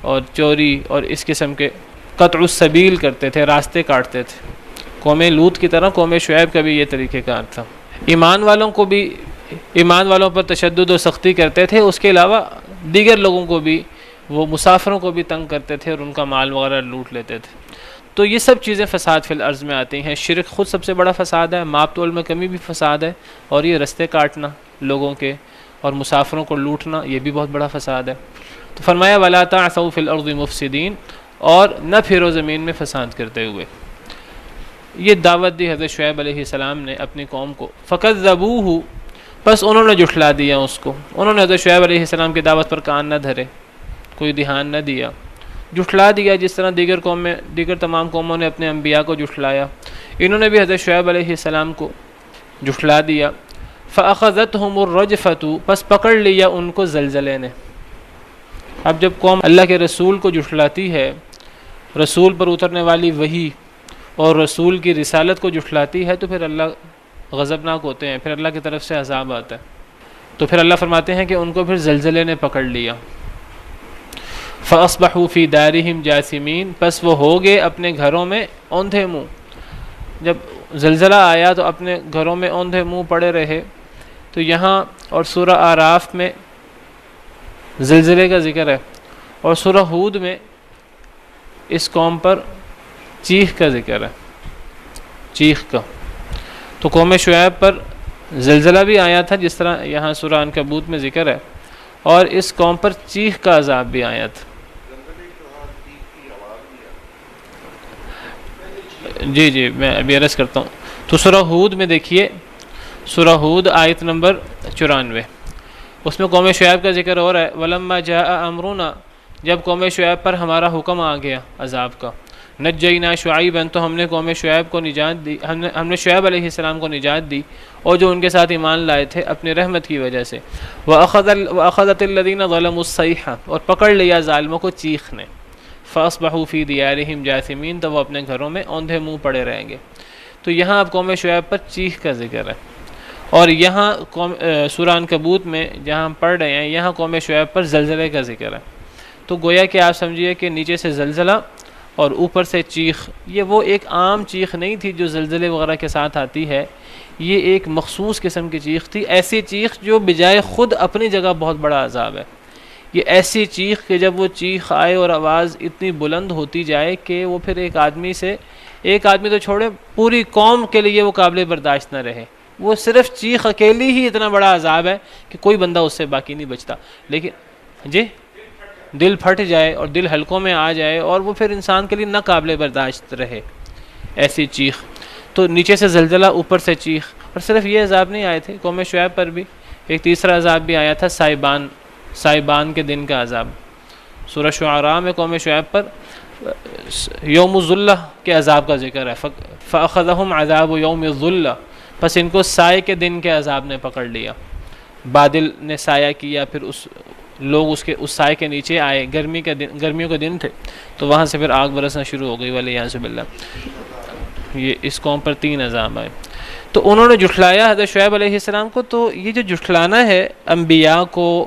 اور چوری اور اس قسم کے قطع السبیل کرتے تھے، راستے کاٹتے تھے۔ قوم لوط کی طرح قوم شعیب کا بھی یہ طریقہ کار تھا۔ ایمان والوں پر تشدد و سختی کرتے تھے، اس کے علاوہ دیگر لوگوں کو بھی، وہ مسافروں کو بھی تنگ کرتے تھے اور ان کا مال وغیرہ لوٹ لیتے تھے۔ تو یہ سب چیزیں فساد فی الارض میں آتی ہیں۔ شرک خود سب سے بڑا فساد ہے، ماپ تول میں کمی بھی فساد ہے، اور یہ رستے کاٹنا لوگوں کے اور مسافروں کو لوٹنا یہ بھی بہت بڑا فساد ہے۔ تو فرمایا وَلَا تَعْثَوْا فِي الْأَرْضِ مُفْسِدِينَ، اور نہ پھرو زمین میں فساد کرتے ہوئے۔ یہ دعوت دی حضرت شعیب علیہ السلام نے اپنی قوم کو۔ فَكَذَّبُوهُ، بس انہوں نے جھٹلا دیا اس کو، انہوں نے حضرت شعیب علیہ السلام کی دعوت پر کان نہ دھرے، کوئی دھیان نہ دیا، جھٹلا دیا، جس طرح دیگر تمام قوموں نے اپنے انبیاء کو جھٹلایا، انہوں نے بھی حضرت شعیب علیہ السلام کو جھٹلا دیا۔ فَأَخَذَتْهُمُ الرَّجْفَةُ، پس پکڑ لیا ان کو زلزلے نے۔ اب جب قوم اللہ کے رسول کو جھٹلاتی ہے، رسول پر اترنے والی وحی اور رسول کی رسالت کو جھٹلاتی ہے، تو پھر اللہ غضبناک ہوتے ہیں، پھر اللہ کی طرف سے عذاب آتا ہے۔ تو پھر اللہ فرماتے ہیں کہ ان کو پھر زلزلے نے پکڑ لیا۔ فَأَصْبَحُوا فِي دَارِهِمْ جَاثِمِينَ، پس وہ ہو گئے اپنے گھروں میں اوندھے منہ۔ جب زلزلہ آیا تو اپنے گھروں میں اوندھے منہ پڑے رہے۔ تو یہاں اور سورہ اعراف میں زلزلے کا ذکر ہے، اور سورہ ہود میں اس قوم پر چیخ کا ذکر ہے، چیخ کا۔ تو قوم شعیب پر زلزلہ بھی آیا تھا جس طرح یہاں سورہ عنکبوت میں ذکر ہے، اور اس قوم پر چیخ کا عذاب بھی آیا تھا۔ جی میں ابھی عرض کرتا ہوں۔ تو سورہ ہود میں دیکھیے، سورہ ہود آیت نمبر 94، اس میں قوم شعیب کا ذکر ہو رہا ہے۔ وَلَمَّا جَاءَ أَمْرُنَا، جب قوم شعیب پر ہمارا حکم آ گیا عذاب کا، نجینا شعیبا، تو ہم نے قوم شعیب کو نجات دی، ہم نے شعیب علیہ السلام کو نجات دی، اور جو ان کے ساتھ ایمان لائے تھے اپنی رحمت کی وجہ سے۔ وَأَخَذَتِ الَّذِينَ ظَلَمُوا الصَّيْحَةُ، اور پکڑ لیا ظالموں کو چیخ نے۔ فَأَصْبَحُوا فِي دِيَارِهِمْ جَاثِمِينَ، تو وہ اپنے گھروں میں اوندھے منہ پڑے رہیں گے۔ تو یہاں اب قوم شعیب پر چیخ کا ذکر ہے، اور یہاں سورہ عنکبوت میں جہاں ہم پڑھ رہے ہیں، یہاں قوم شعیب پر زلزلے کا ذکر ہے۔ تو گویا کہ آپ سمجھیے کہ نیچے سے زلزلہ اور اوپر سے چیخ، یہ وہ ایک عام چیخ نہیں تھی جو زلزلے وغیرہ کے ساتھ آتی ہے، یہ ایک مخصوص قسم کی چیخ تھی، ایسی چیخ جو بجائے خود اپنی جگہ بہت بڑا عذاب ہے۔ یہ ایسی چیخ کہ جب وہ چیخ آئے اور آواز اتنی بلند ہوتی جائے کہ وہ پھر ایک آدمی تو چھوڑے، پوری قوم کے لیے وہ قابل برداشت نہ رہے۔ وہ صرف چیخ اکیلی ہی اتنا بڑا عذاب ہے کہ کوئی بندہ اس سے باقی نہیں بچتا۔ لیکن دل پھٹ جائے اور دل حلقوں میں آ جائے، اور وہ پھر انسان کے لیے نہ قابل برداشت رہے ایسی چیخ۔ تو نیچے سے زلزلہ، اوپر سے چیخ۔ اور صرف یہ عذاب نہیں آئے تھے، قوم شعیب پر بھی ایک تیسرا عذاب بھی آیا تھا، سائبان کے دن کا عذاب۔ سورہ شعراء میں قوم شعیب پر یوم الظلہ کے عذاب کا ذکر ہے، فَأَخَذَهُمْ عَذَابُ يَوْمِ الظُّلَّةِ، پس ان کو سائے کے دن کے عذاب نے پکڑ لیا۔ بادل نے سایہ کیا، پھر لوگ اس سائے کے نیچے آئے، گرمیوں کے دن تھے، تو وہاں سے پھر آگ برسنا شروع ہو گئی، وَلِعِیاذُ بِاللَّہ۔ یہ اس قوم پر 3 عذاب آئے۔ تو انہوں نے جھٹلایا حضرت شعیب علیہ السلام کو۔ تو یہ جو جھٹلانا ہے انبیاء کو،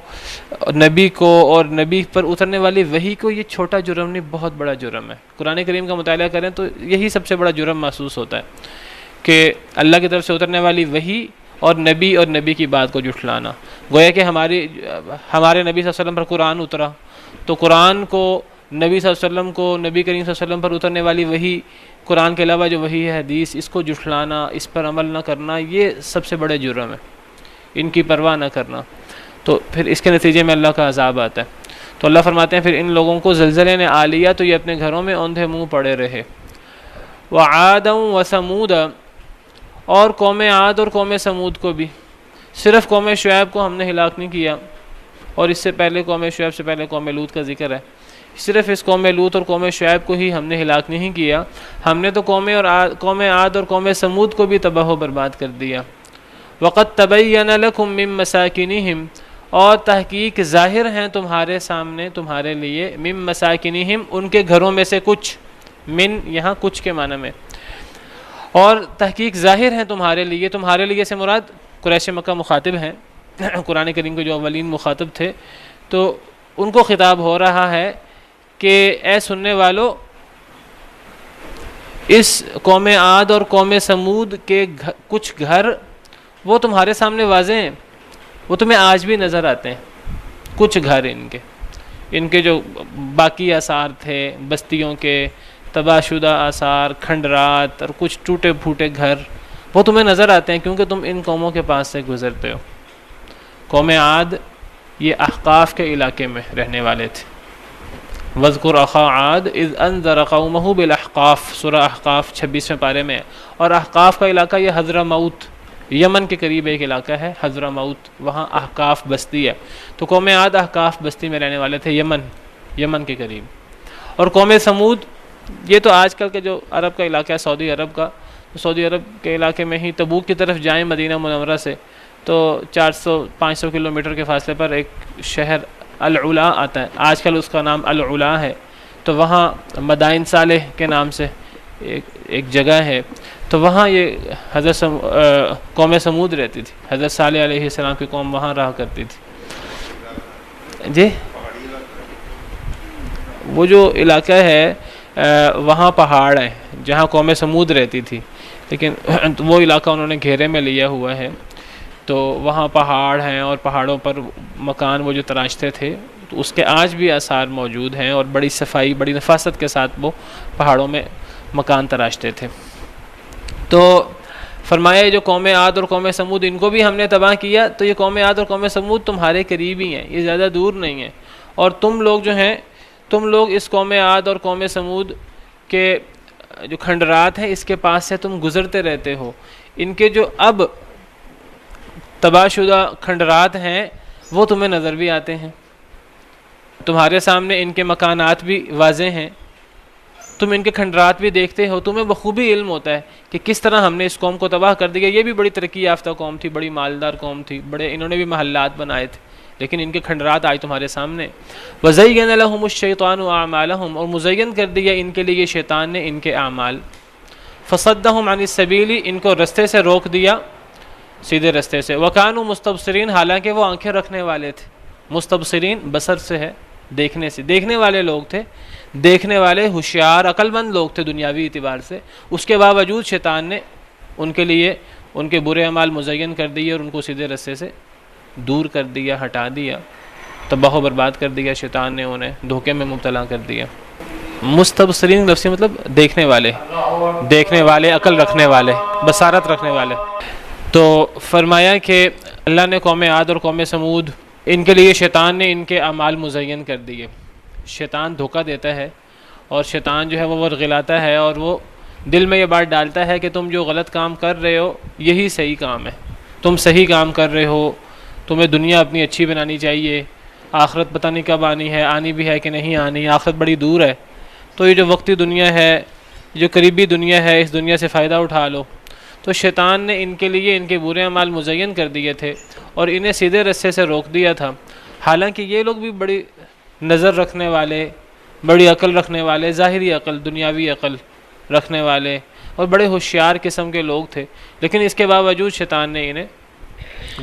نبی کو، اور نبی پر اترنے والی وحی کو، یہ چھوٹا جرم نہیں، بہت بڑا جرم ہے۔ قرآن کریم کا مطالعہ کریں تو یہی سب سے بڑا جرم محسوس ہوتا ہے کہ اللہ کی طرف سے اترنے والی وحی اور نبی کی بات کو جھٹلانا۔ گویا کہ ہمارے نبی صلی اللہ علیہ وسلم پر قرآن اترا، تو قرآن کو، نبی صلی اللہ علیہ وسلم کو، نبی کریم صلی اللہ علیہ وسلم پر اترنے والی وحی، قرآن کے علاوہ جو وحی ہے حدیث، اس کو جھٹلانا، اس پر عمل نہ کرنا، یہ سب سے بڑے جرم ہے، ان کی پرواہ نہ کرنا۔ تو پھر اس کے نتیجے میں اللہ کا عذاب آتا ہے۔ تو اللہ فرماتے ہیں پھر ان لوگوں کو زلزلے نے آ لیا تو یہ اپنے گھروں میں اوندھے منہ پڑے رہے۔ وعادا وثمود، اور قوم عاد اور قوم سمود کو بھی، صرف قوم شعیب کو ہم نے ہلاک نہیں کیا، اور اس سے پہلے قوم شعیب سے پہلے قوم لوط کا ذکر ہے، صرف اس قوم لوط اور قوم شعیب کو ہی ہم نے ہلاک نہیں کیا، ہم نے تو قوم عاد اور قوم سمود کو بھی تباہ و برباد کر دیا۔ وَقَدْ تَبَيَّنَ لَكُم مِّن مَّسَاكِنِهِمْ، اور تحقیق ظاہر ہیں تمہارے سامنے، تمہارے لیے، مِّن مَّسَاكِنِهِمْ، ان کے گھروں میں سے کچھ، من یہاں کچھ کے معنی میں، اور تحقیق ظاہر ہیں تمہارے لیے سے مراد قریش مکہ مخاطب ہیں، قرآن کریم کے جو اولین مخاطب تھے، تو ان کو خطاب ہو رہا ہے کہ اے سننے والو، اس قوم عاد اور قوم سمود کے کچھ گھر وہ تمہارے سامنے واضح ہیں، وہ تمہیں آج بھی نظر آتے ہیں، کچھ گھر ان کے جو باقی آثار تھے بستیوں کے، تباہ شدہ آثار، کھنڈرات اور کچھ ٹوٹے پھوٹے گھر، وہ تمہیں نظر آتے ہیں کیونکہ تم ان قوموں کے پاس سے گزرتے ہو۔ قوم عاد یہ احقاف کے علاقے میں رہنے والے تھے۔ وَاذْكُرْ أَخَا عَادٍ إِذْ أَنذَرَ قَوْمَهُ بِالْأَحْقَافِ، سورہ احقاف 26ویں پارے میں ہے، اور احقاف کا علاقہ یہ حضرموت، یمن کے قریب ایک علاقہ ہے حضرموت، وہاں احقاف بستی ہے. تو قوم عاد احقاف بستی میں رہنے والے تھے، یمن کے قریب. اور قوم سمود یہ تو آج کل کے جو عرب کا علاقہ ہے سعودی عرب کا، سعودی عرب کے علاقے میں ہی تبوک کی طرف جائیں مدینہ منورہ سے تو 400-500 کلومیٹر کے فاصلے پر ایک شہر العلا آتا ہے، آج کل اس کا نام العلا ہے. تو وہاں مدائن صالح کے نام سے ایک جگہ ہے. تو وہاں یہ قوم سمود رہتی تھی، حضرت صالح علیہ السلام کی قوم وہاں رہا کرتی تھی. جی وہ جو علاقہ ہے وہاں پہاڑ ہے جہاں قوم سمود رہتی تھی، لیکن وہ علاقہ انہوں نے گھیرے میں لیا ہوا ہے. تو وہاں پہاڑ ہیں اور پہاڑوں پر مکان وہ جو تراشتے تھے تو اس کے آج بھی آثار موجود ہیں، اور بڑی صفائی بڑی نفاست کے ساتھ وہ پہاڑوں میں مکان تراشتے تھے. تو فرمایا جو قوم عاد اور قوم سمود ان کو بھی ہم نے تباہ کیا. تو یہ قوم عاد اور قوم سمود تمہارے قریب ہی ہیں، یہ زیادہ دور نہیں ہیں. اور تم لوگ جو ہیں، تم لوگ اس قوم عاد اور قوم سمود کے جو کھنڈرات ہیں اس کے پاس سے تم گزرتے رہتے ہو. ان کے جو اب تباہ شدہ کھنڈرات ہیں وہ تمہیں نظر بھی آتے ہیں، تمہارے سامنے ان کے مکانات بھی واضح ہیں، تم ان کے کھنڈرات بھی دیکھتے ہو. تمہیں بخوبی علم ہوتا ہے کہ کس طرح ہم نے اس قوم کو تباہ کر دیا. یہ بھی بڑی ترقی یافتہ قوم تھی، بڑی مالدار قوم تھی، انہوں نے بھی محلات بنائے تھے، لیکن ان کے کھنڈرات آج تمہارے سامنے. وَزَيَّنَ لَهُمُ الشَّيْطَانُ أَعْمَالَهُمْ، اور مزین کر دیا ان کے لیے شیطان نے ان کے اعمال. فَصَدَّهُمْ عَنِ السَّبِيلِ، ان کو رستے سے روک دیا، سیدھے رستے سے. وَكَانُوا مُسْتَبْصِرِينَ، حالانکہ وہ آنکھیں رکھنے والے تھے. مستبصرین بصر سے ہے، دیکھنے سے، دیکھنے والے لوگ تھے، دیکھنے والے ہوشیار عقل مند لوگ تھے دنیاوی اعتبار سے. اس کے باوجود شیطان نے ان کے لیے ان کے برے اعمال مزین کر دیے اور ان کو سیدھے رستے سے دور کر دیا، ہٹا دیا، تباہ و برباد کر دیا. شیطان نے انہیں دھوکے میں مبتلا کر دیا. مستبصرین لفظ مطلب دیکھنے والے، عقل رکھنے والے، بصارت رکھنے والے. تو فرمایا کہ اللہ نے قوم عاد اور قوم سمود ان کے لیے شیطان نے ان کے اعمال مزین کر دیے. شیطان دھوکہ دیتا ہے اور شیطان جو ہے وہ ورغلاتا ہے اور وہ دل میں یہ بات ڈالتا ہے کہ تم جو غلط کام کر رہے ہو یہی صحیح کام ہے، تم صحیح کام کر رہے ہو، تمہیں دنیا اپنی اچھی بنانی چاہیے، آخرت پتہ نہیں کب آنی ہے، آنی بھی ہے کہ نہیں آنی، آخرت بڑی دور ہے، تو یہ جو وقتی دنیا ہے، جو قریبی دنیا ہے، اس دنیا سے فائدہ اٹھا لو. تو شیطان نے ان کے لیے ان کے برے اعمال مزین کر دیے تھے اور انہیں سیدھے رستے سے روک دیا تھا. حالانکہ یہ لوگ بھی بڑی نظر رکھنے والے، بڑی عقل رکھنے والے، ظاہری عقل، دنیاوی عقل رکھنے والے اور بڑے ہوشیار قسم کے لوگ تھے، لیکن اس کے باوجود شیطان نے انہیں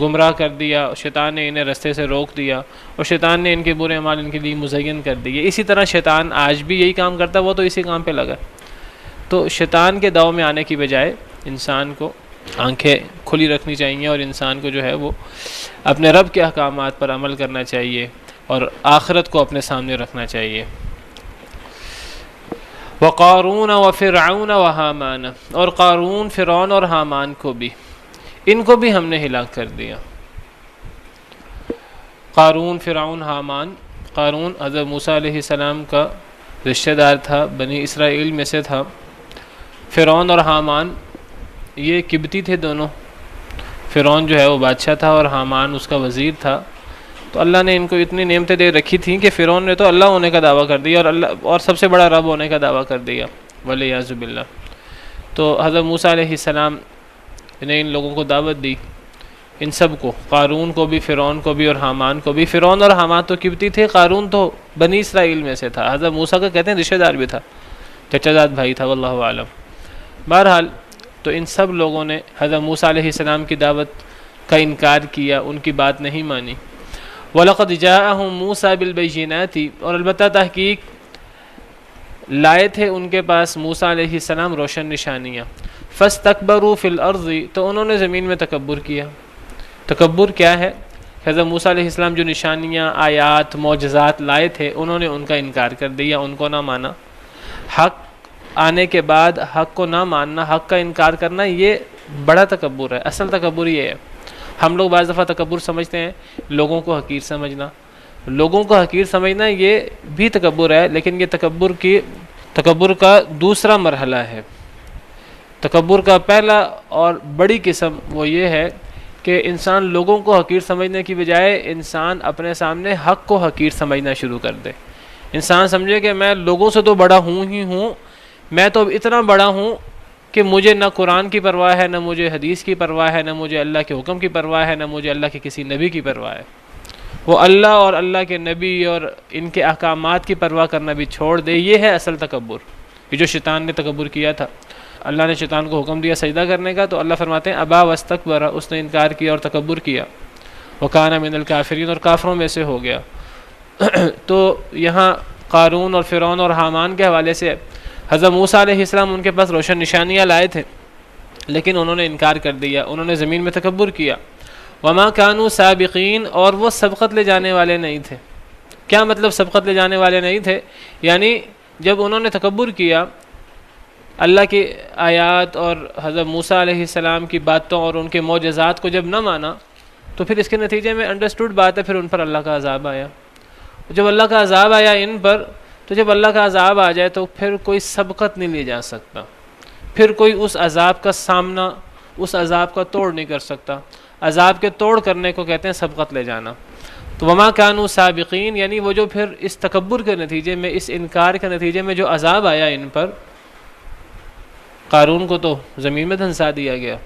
گمراہ کر دیا، شیطان نے انہیں رستے سے روک دیا اور شیطان نے ان کے برے اعمال ان کے لیے مزین کر دیے. اسی طرح شیطان آج بھی یہی کام کرتا ہے، وہ تو اسی کام پہ لگا. تو شیطان کے داؤ میں آنے کی بجائے انسان کو آنکھیں کھلی رکھنی چاہیے اور انسان کو جو ہے وہ اپنے رب کے احکامات پر عمل کرنا چاہیے اور آخرت کو اپنے سامنے رکھنا چاہیے. وقارون وفرعون وحامان، اور قارون، فرعون اور حامان کو بھی، ان کو بھی ہم نے ہلاک کر دیا. قارون، فرعون، حامان. قارون حضرت موسیٰ علیہ السلام کا رشتہ دار تھا، بنی اسرائیل میں سے تھا. فرعون اور حامان یہ قبطی تھے دونوں. فرعون جو ہے وہ بادشاہ تھا اور حامان اس کا وزیر تھا. تو اللہ نے ان کو اتنی نعمتیں دے رکھی تھیں کہ فرعون نے تو اللہ ہونے کا دعویٰ کر دیا اور سب سے بڑا رب ہونے کا دعویٰ کر دیا، والعیاذ باللہ. تو حضرت موسیٰ علیہ السلام نے ان لوگوں کو دعوت دی، ان سب کو، قارون کو بھی، فرعون کو بھی اور حامان کو بھی. فرعون اور حامان تو قبطی تھے، قارون تو بنی اسرائیل میں سے تھا، حضرت موسیٰ کا کہتے ہیں رشتہ دار بھی تھا، چچا زاد بھائی تھا، واللہ اعلم. بہرحال تو ان سب لوگوں نے حضرت موسیٰ علیہ السلام کی دعوت کا انکار کیا، ان کی بات نہیں مانی. وَلَقَدْ جَاءَهُم مُوسَىٰ بِالْبَيِّنَاتِ، اور البتہ تحقیق لائے تھے ان کے پاس موسیٰ علیہ السلام روشن نشانیاں. فَاسْتَكْبَرُوا فِي الْأَرْضِ، تو انہوں نے زمین میں تکبر کیا. تکبر کیا ہے؟ حضرت موسیٰ علیہ السلام جو نشانیاں، آیات، معجزات لائے تھے انہوں نے ان کا انکار کر دیا، ان کو نہ مانا. حق آنے کے بعد حق کو نہ ماننا، حق کا انکار کرنا، یہ بڑا تکبر ہے. اصل تکبر یہ ہے. ہم لوگ بعض دفعہ تکبر سمجھتے ہیں لوگوں کو حقیر سمجھنا. لوگوں کو حقیر سمجھنا یہ بھی تکبر ہے، لیکن یہ تکبر کا دوسرا مرحلہ ہے. تکبر کا پہلا اور بڑی قسم وہ یہ ہے کہ انسان لوگوں کو حقیر سمجھنے کی بجائے انسان اپنے سامنے حق کو حقیر سمجھنا شروع کر دے. انسان سمجھے کہ میں لوگوں سے تو بڑا ہوں ہی ہوں، میں تو اتنا بڑا ہوں کہ مجھے نہ قرآن کی پرواہ ہے، نہ مجھے حدیث کی پرواہ ہے، نہ مجھے اللہ کے حکم کی پرواہ ہے، نہ مجھے اللہ کے کسی نبی کی پرواہ ہے. وہ اللہ اور اللہ کے نبی اور ان کے احکامات کی پرواہ کرنا بھی چھوڑ دے. یہ ہے اصل تکبر، یہ جو شیطان نے تکبر کیا تھا. اللہ نے شیطان کو حکم دیا سجدہ کرنے کا، تو اللہ فرماتے ہیں ابا واستکبر، اس نے انکار کیا اور تکبر کیا. وکان من الکافرین، اور کافروں میں سے ہو گیا. تو یہاں قارون اور فرعون اور حامان کے حوالے سے حضرت موسیٰ علیہ السلام ان کے پاس روشن نشانیاں لائے تھے، لیکن انہوں نے انکار کر دیا، انہوں نے زمین میں تکبر کیا. وما کانوا سابقین، اور وہ سبقت لے جانے والے نہیں تھے. کیا مطلب سبقت لے جانے والے نہیں تھے؟ یعنی جب انہوں نے تکبر کیا، اللہ کی آیات اور حضرت موسیٰ علیہ السلام کی باتوں اور ان کے معجزات کو جب نہ مانا، تو پھر اس کے نتیجے میں انڈرسٹوڈ بات ہے، پھر ان پر اللہ کا عذاب آیا. جب اللہ کا عذاب آیا ان پر، تو جب اللہ کا عذاب آ جائے تو پھر کوئی سبقت نہیں لی جا سکتا، پھر کوئی اس عذاب کا سامنا، اس عذاب کا توڑ نہیں کر سکتا. عذاب کے توڑ کرنے کو کہتے ہیں سبقت لے جانا. تو وما کانوا سابقین، یعنی وہ جو پھر اس تکبر کے نتیجے میں، اس انکار کے نتیجے میں جو عذاب آیا ان پر، قارون کو تو زمین میں دھنسا دیا گیا،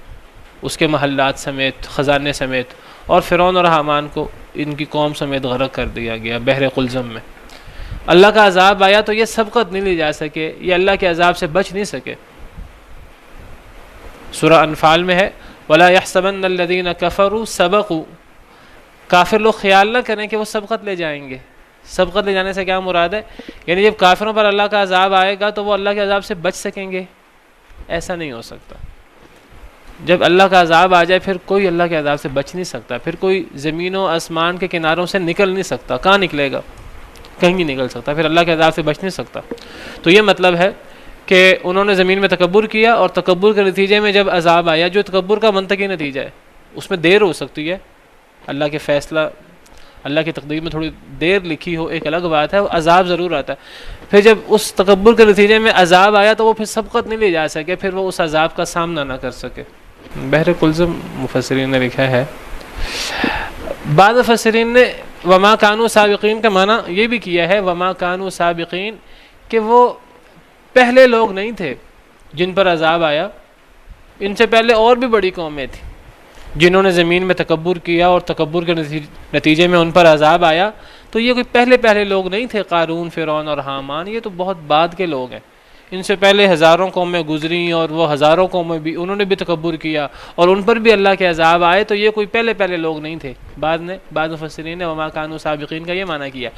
اس کے محلات سمیت، خزانے سمیت، اور فرعون اور حامان کو ان کی قوم سمیت غرق کر دیا گیا بحر قلزم میں. اللہ کا عذاب آیا تو یہ سبقت نہیں لی جا سکے، یہ اللہ کے عذاب سے بچ نہیں سکے. سورہ انفال میں ہے وَلَا يَحْسَبَنَّ الَّذِينَ كَفَرُوا سَبَقُوا، کافر لوگ خیال نہ کریں کہ وہ سبقت لے جائیں گے. سبقت لے جانے سے کیا مراد ہے؟ یعنی جب کافروں پر اللہ کا عذاب آئے گا تو وہ اللہ کے عذاب سے بچ سکیں گے؟ ایسا نہیں ہو سکتا. جب اللہ کا عذاب آ جائے پھر کوئی اللہ کے عذاب سے بچ نہیں سکتا، پھر کوئی زمین و آسمان کے کناروں سے نکل نہیں سکتا. کہاں نکلے گا؟ کہیں نہیں نکل سکتا، پھر اللہ کے عذاب سے بچ نہیں سکتا. تو یہ مطلب ہے کہ انہوں نے زمین میں تکبر کیا، اور تکبر کے نتیجے میں جب عذاب آیا، جو تکبر کا منطقی نتیجہ ہے، اس میں دیر ہو سکتی ہے، اللہ کے فیصلہ، اللہ کی تقدیر میں تھوڑی دیر لکھی ہو ایک الگ بات ہے، وہ عذاب ضرور آتا ہے. پھر جب اس تکبر کے نتیجے میں عذاب آیا تو وہ پھر سبقت نہیں لی جا سکے، پھر وہ اس عذاب کا سامنا نہ کر سکے. بحر قلزم مفسرین نے لکھا ہے. بعض مفسرین نے وما کانوا سابقین کا معنی یہ بھی کیا ہے، وما کانوا سابقین، کہ وہ پہلے لوگ نہیں تھے جن پر عذاب آیا. ان سے پہلے اور بھی بڑی قومیں تھیں جنہوں نے زمین میں تکبر کیا، اور تکبر کے نتیجے میں ان پر عذاب آیا. تو یہ کوئی پہلے لوگ نہیں تھے، قارون، فرعون اور حامان، یہ تو بہت بعد کے لوگ ہیں. ان سے پہلے ہزاروں قومیں گزریں، اور وہ ہزاروں قومیں بھی، انہوں نے بھی تکبر کیا اور ان پر بھی اللہ کے عذاب آئے. تو یہ کوئی پہلے لوگ نہیں تھے. بعض مفسرین نے وما کانوا سابقین کا یہ معنی کیا،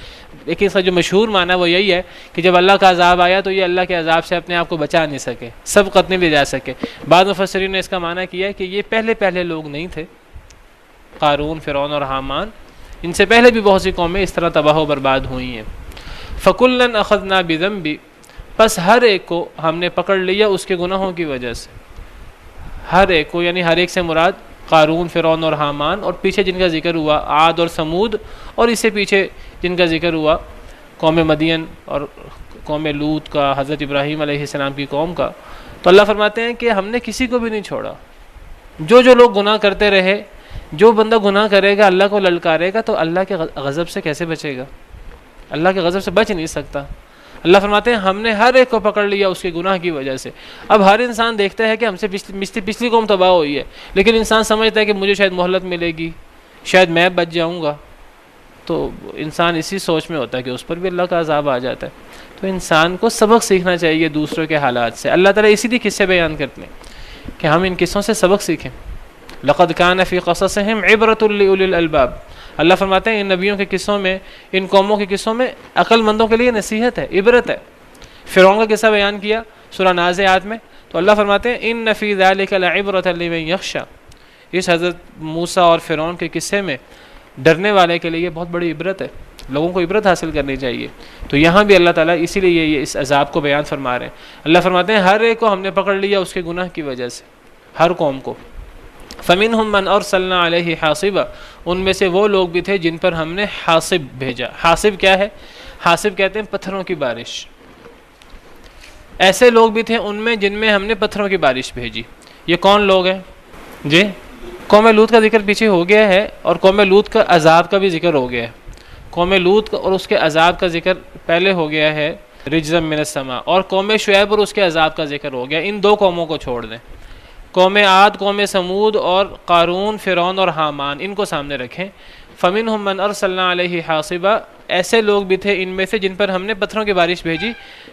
لیکن اس کا جو مشہور معنی وہ یہی ہے کہ جب اللہ کا عذاب آیا تو یہ اللہ کے عذاب سے اپنے آپ کو بچا نہیں سکے، سبقت نہیں لے جا سکے. بعض مفسرین نے اس کا معنی کیا کہ یہ پہلے لوگ نہیں تھے، قارون، فرعون اور حامان، ان سے پہلے بھی بہت سی قومیں اس طرح تباہ و برباد ہوئی ہیں. فَكُلًّا أَخَذْنَا بِذَنْبِ، پس ہر ایک کو ہم نے پکڑ لیا اس کے گناہوں کی وجہ سے. ہر ایک کو، یعنی ہر ایک سے مراد قارون، فرعون اور حامان، اور پیچھے جن کا ذکر ہوا عاد اور سمود، اور اس سے پیچھے جن کا ذکر ہوا قوم مدین اور قوم لوط کا، حضرت ابراہیم علیہ السلام کی قوم کا. تو اللہ فرماتے ہیں کہ ہم نے کسی کو بھی نہیں چھوڑا. جو لوگ گناہ کرتے رہے، جو بندہ گناہ کرے گا، اللہ کو للکارے گا، تو اللہ کے غضب سے کیسے بچے گا؟ اللہ کے غضب سے بچ نہیں سکتا. اللہ فرماتے ہیں ہم نے ہر ایک کو پکڑ لیا اس کے گناہ کی وجہ سے. اب ہر انسان دیکھتا ہے کہ ہم سے پچھلی قوم تباہ ہوئی ہے، لیکن انسان سمجھتا ہے کہ مجھے شاید مہلت ملے گی، شاید میں بچ جاؤں گا. تو انسان اسی سوچ میں ہوتا ہے کہ اس پر بھی اللہ کا عذاب آ جاتا ہے. تو انسان کو سبق سیکھنا چاہیے دوسروں کے حالات سے. اللہ تعالیٰ اسی لیے قصے بیان کرتے ہیں کہ ہم ان قصوں سے سبق سیکھیں. لقد کان فی قصصہم عبرۃ لأولی الالباب، اللہ فرماتے ہیں ان نبیوں کے قصوں میں، ان قوموں کے قصوں میں عقل مندوں کے لیے نصیحت ہے، عبرت ہے. فرعون کا قصہ بیان کیا سورہ نازعات میں، تو اللہ فرماتے ہیں ان فی ذلک لعبرۃ لمن یخشی، اس حضرت موسیٰ اور فرعون کے قصے میں ڈرنے والے کے لیے بہت بڑی عبرت ہے. لوگوں کو عبرت حاصل کرنی چاہیے. تو یہاں بھی اللہ تعالیٰ اسی لیے یہ اس عذاب کو بیان فرما رہے ہیں. اللہ فرماتے ہیں ہر ایک کو ہم نے پکڑ لیا اس کے گناہ کی وجہ سے، ہر قوم کو. فَمِنْهُمْ مَنْ أَرْسَلْنَا عَلَيْهِ حَاصِبًا، ان میں سے وہ لوگ بھی تھے جن پر ہم نے حاصب بھیجا. حاصب کیا ہے؟ حاصب کہتے ہیں پتھروں کی بارش. ایسے لوگ بھی تھے ان میں جن میں ہم نے پتھروں کی بارش بھیجی. یہ کون لوگ ہیں جی؟ قوم لوط کا ذکر پیچھے ہو گیا ہے اور قوم لوط کا عذاب کا بھی ذکر ہو گیا ہے. قوم لوط کا اور اس کے عذاب کا ذکر پہلے ہو گیا ہے رجزم من السماء, اور قوم شعیب اور اس کے عذاب کا ذکر ہو گیا. ان دو قوموں کو چھوڑ دیں. قوم عاد, قوم سمود اور قارون, فرعون اور حامان, ان کو سامنے رکھیں. فمنہم من ارسلنا علیہ حاصبا, ایسے لوگ بھی تھے ان میں سے جن پر ہم نے پتھروں کی بارش بھیجی.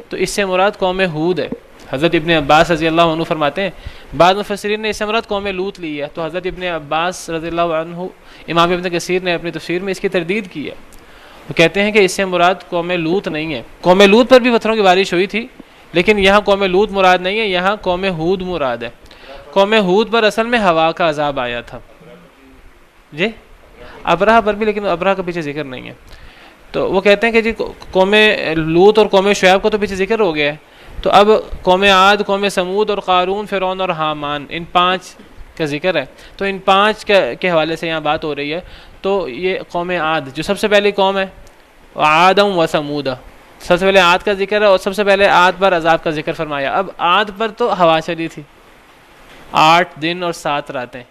تو اس سے مراد قوم ہود ہے. حضرت ابن عباس رضی اللہ عنہ فرماتے ہیں, بعض مفسرین نے اس سے مراد قوم لوط لی ہے. تو حضرت ابن عباس رضی اللہ عنہ, امام ابن کثیر نے اپنی تفسیر میں اس کی تردید کی ہے. وہ کہتے ہیں کہ اس سے مراد قوم لوط نہیں ہے. قوم لوط پر بھی پتھروں کی بارش ہوئی تھی, لیکن یہاں قوم لوط مراد نہیں ہے, یہاں قوم ہود مراد ہے. قوم ہود پر اصل میں ہوا کا عذاب آیا تھا جی, ابرہہ پر بھی, لیکن ابرہہ کا پیچھے ذکر نہیں ہے. تو وہ کہتے ہیں کہ جی قوم لوط اور قوم شعیب کو تو پیچھے ذکر ہو گیا ہے, تو اب قوم عاد, قوم سمود اور قارون, فرعون اور حامان, ان 5 کا ذکر ہے. تو ان 5 کے حوالے سے یہاں بات ہو رہی ہے. تو یہ قوم عاد جو سب سے پہلی قوم ہے, عاد و سمود, سب سے پہلے عاد کا ذکر ہے اور سب سے پہلے عاد پر عذاب کا ذکر فرمایا. اب عاد پر تو ہوا چلی تھی 8 دن اور 7 راتیں,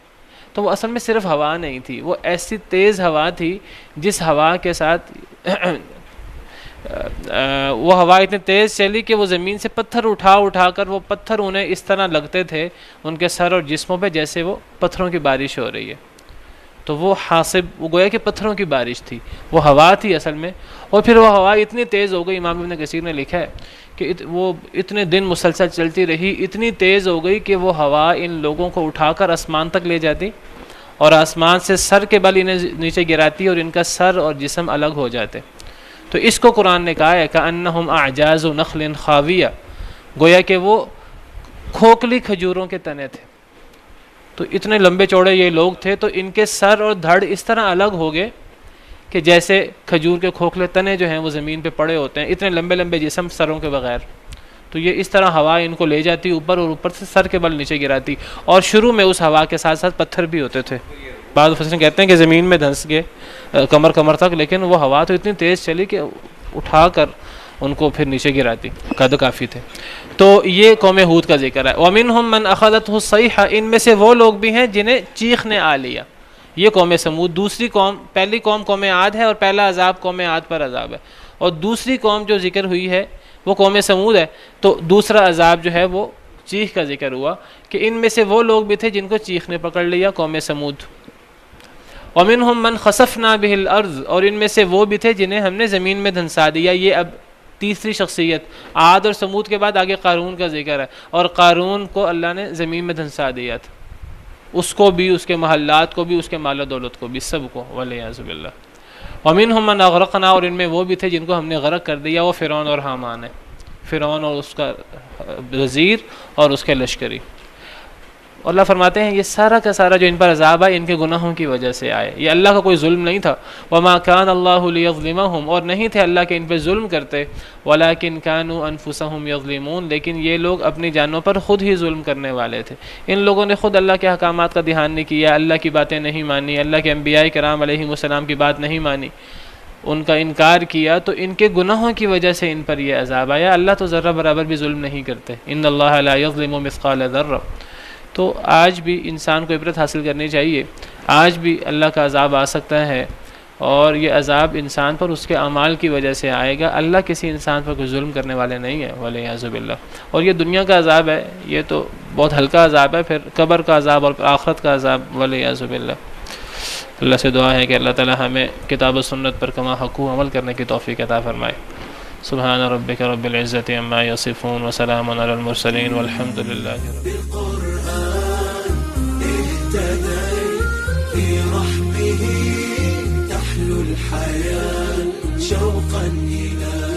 تو وہ اصل میں صرف ہوا نہیں تھی, وہ ایسی تیز ہوا تھی جس ہوا کے ساتھ وہ ہوا اتنی تیز چلی کہ وہ زمین سے پتھر اٹھا کر وہ پتھر انہیں اس طرح لگتے تھے ان کے سر اور جسموں پہ جیسے وہ پتھروں کی بارش ہو رہی ہے. تو وہ حاصب, وہ گویا کہ پتھروں کی بارش تھی, وہ ہوا تھی اصل میں. اور پھر وہ ہوا اتنی تیز ہو گئی, امام ابن کثیر نے لکھا ہے کہ وہ اتنے دن مسلسل چلتی رہی, اتنی تیز ہو گئی کہ وہ ہوا ان لوگوں کو اٹھا کر آسمان تک لے جاتی اور آسمان سے سر کے بل انہیں نیچے گراتی اور ان کا سر اور جسم الگ ہو جاتے. تو اس کو قرآن نے کہا ہے کأنہم اعجاز نخل خاویہ, گویا کہ وہ کھوکھلی کھجوروں کے تنے تھے. تو اتنے لمبے چوڑے یہ لوگ تھے, تو ان کے سر اور دھڑ اس طرح الگ ہو گئے کہ جیسے کھجور کے کھوکھلے تنے جو ہیں وہ زمین پہ پڑے ہوتے ہیں, اتنے لمبے لمبے جسم سروں کے بغیر. تو یہ اس طرح ہوا ان کو لے جاتی اوپر اور اوپر سے سر کے بل نیچے گراتی. اور شروع میں اس ہوا کے ساتھ ساتھ پتھر بھی ہوتے تھے. بعض مفسرین کہتے ہیں کہ زمین میں دھنس گئے کمر تک, لیکن وہ ہوا تو اتنی تیز چلی کہ اٹھا کر ان کو پھر نیچے گراتی, قد کافی تھے. تو یہ قوم ہود کا ذکر ہے. وَمِنْهُمْ مَنْ أَخَذَتْهُ الصَّيْحَةُ, ان میں سے وہ لوگ بھی ہیں جنہیں چیخ نے آ لیا. یہ قوم سمود, دوسری قوم, پہلی قوم قوم عاد ہے اور پہلا عذاب قوم عاد پر عذاب ہے, اور دوسری قوم جو ذکر ہوئی ہے وہ قوم سمود ہے. تو دوسرا عذاب جو ہے وہ چیخ کا ذکر ہوا کہ ان میں سے وہ لوگ بھی تھے جن کو چیخ نے پکڑ لیا, قوم سمود. وَمِنْهُمْ مَنْ خَسَفْنَا بِهِ الْأَرْضِ, اور ان میں سے وہ بھی تھے جنہیں ہم نے زمین میں دھنسا دیا. یہ اب تیسری شخصیت, عاد اور سمود کے بعد آگے قارون کا ذکر ہے, اور قارون کو اللہ نے زمین میں دھنسا دیا تھا, اس کو بھی, اس کے محلات کو بھی, اس کے مال و دولت کو بھی, سب کو, وَلِعِيَاذُ بِاللَّهِ. وَمِنْهُمْ مَنْ أَغْرَقْنَا, اور ان میں وہ بھی تھے جن کو ہم نے غرق کر دیا. وہ فرعون اور حامان ہے, فرعون اور اس کا وزیر اور اس کے لشکری. اللہ فرماتے ہیں یہ سارا کا سارا جو ان پر عذاب ہے ان کے گناہوں کی وجہ سے آئے, یہ اللہ کا کوئی ظلم نہیں تھا. وَمَا كَانَ اللَّهُ لِيَظْلِمَهُمْ, اور نہیں تھے اللہ کے ان پہ ظلم کرتے. وَلَكِنْ كَانُوا أَنفُسَهُمْ يَظْلِمُونَ, لیکن یہ لوگ اپنی جانوں پر خود ہی ظلم کرنے والے تھے. ان لوگوں نے خود اللہ کے احکامات کا دھیان نہیں کیا, اللہ کی باتیں نہیں مانی, اللہ کے انبیاء کرام علیہم السلام کی بات نہیں مانی, ان کا انکار کیا. تو ان کے گناہوں کی وجہ سے ان پر یہ عذاب آیا. اللہ تو ذرہ برابر بھی ظلم نہیں کرتے. ان اللہ لا یظلم مثقال ذرہ. تو آج بھی انسان کو عبرت حاصل کرنی چاہیے. آج بھی اللہ کا عذاب آ سکتا ہے, اور یہ عذاب انسان پر اس کے اعمال کی وجہ سے آئے گا. اللہ کسی انسان پر کوئی ظلم کرنے والے نہیں ہیں, والعیاذ باللہ. اور یہ دنیا کا عذاب ہے, یہ تو بہت ہلکا عذاب ہے. پھر قبر کا عذاب اور آخرت کا عذاب, والعیاذ باللہ. اللہ سے دعا ہے کہ اللہ تعالی ہمیں کتاب و سنت پر کما حقوق عمل کرنے کی توفیق عطا فرمائے. سبحان ربک رب العزت عما یصفون وسلام علی المرسلین والحمد للہ رب بالقرآن اهتدي في رحمه تحلو الحياة شوقا إلى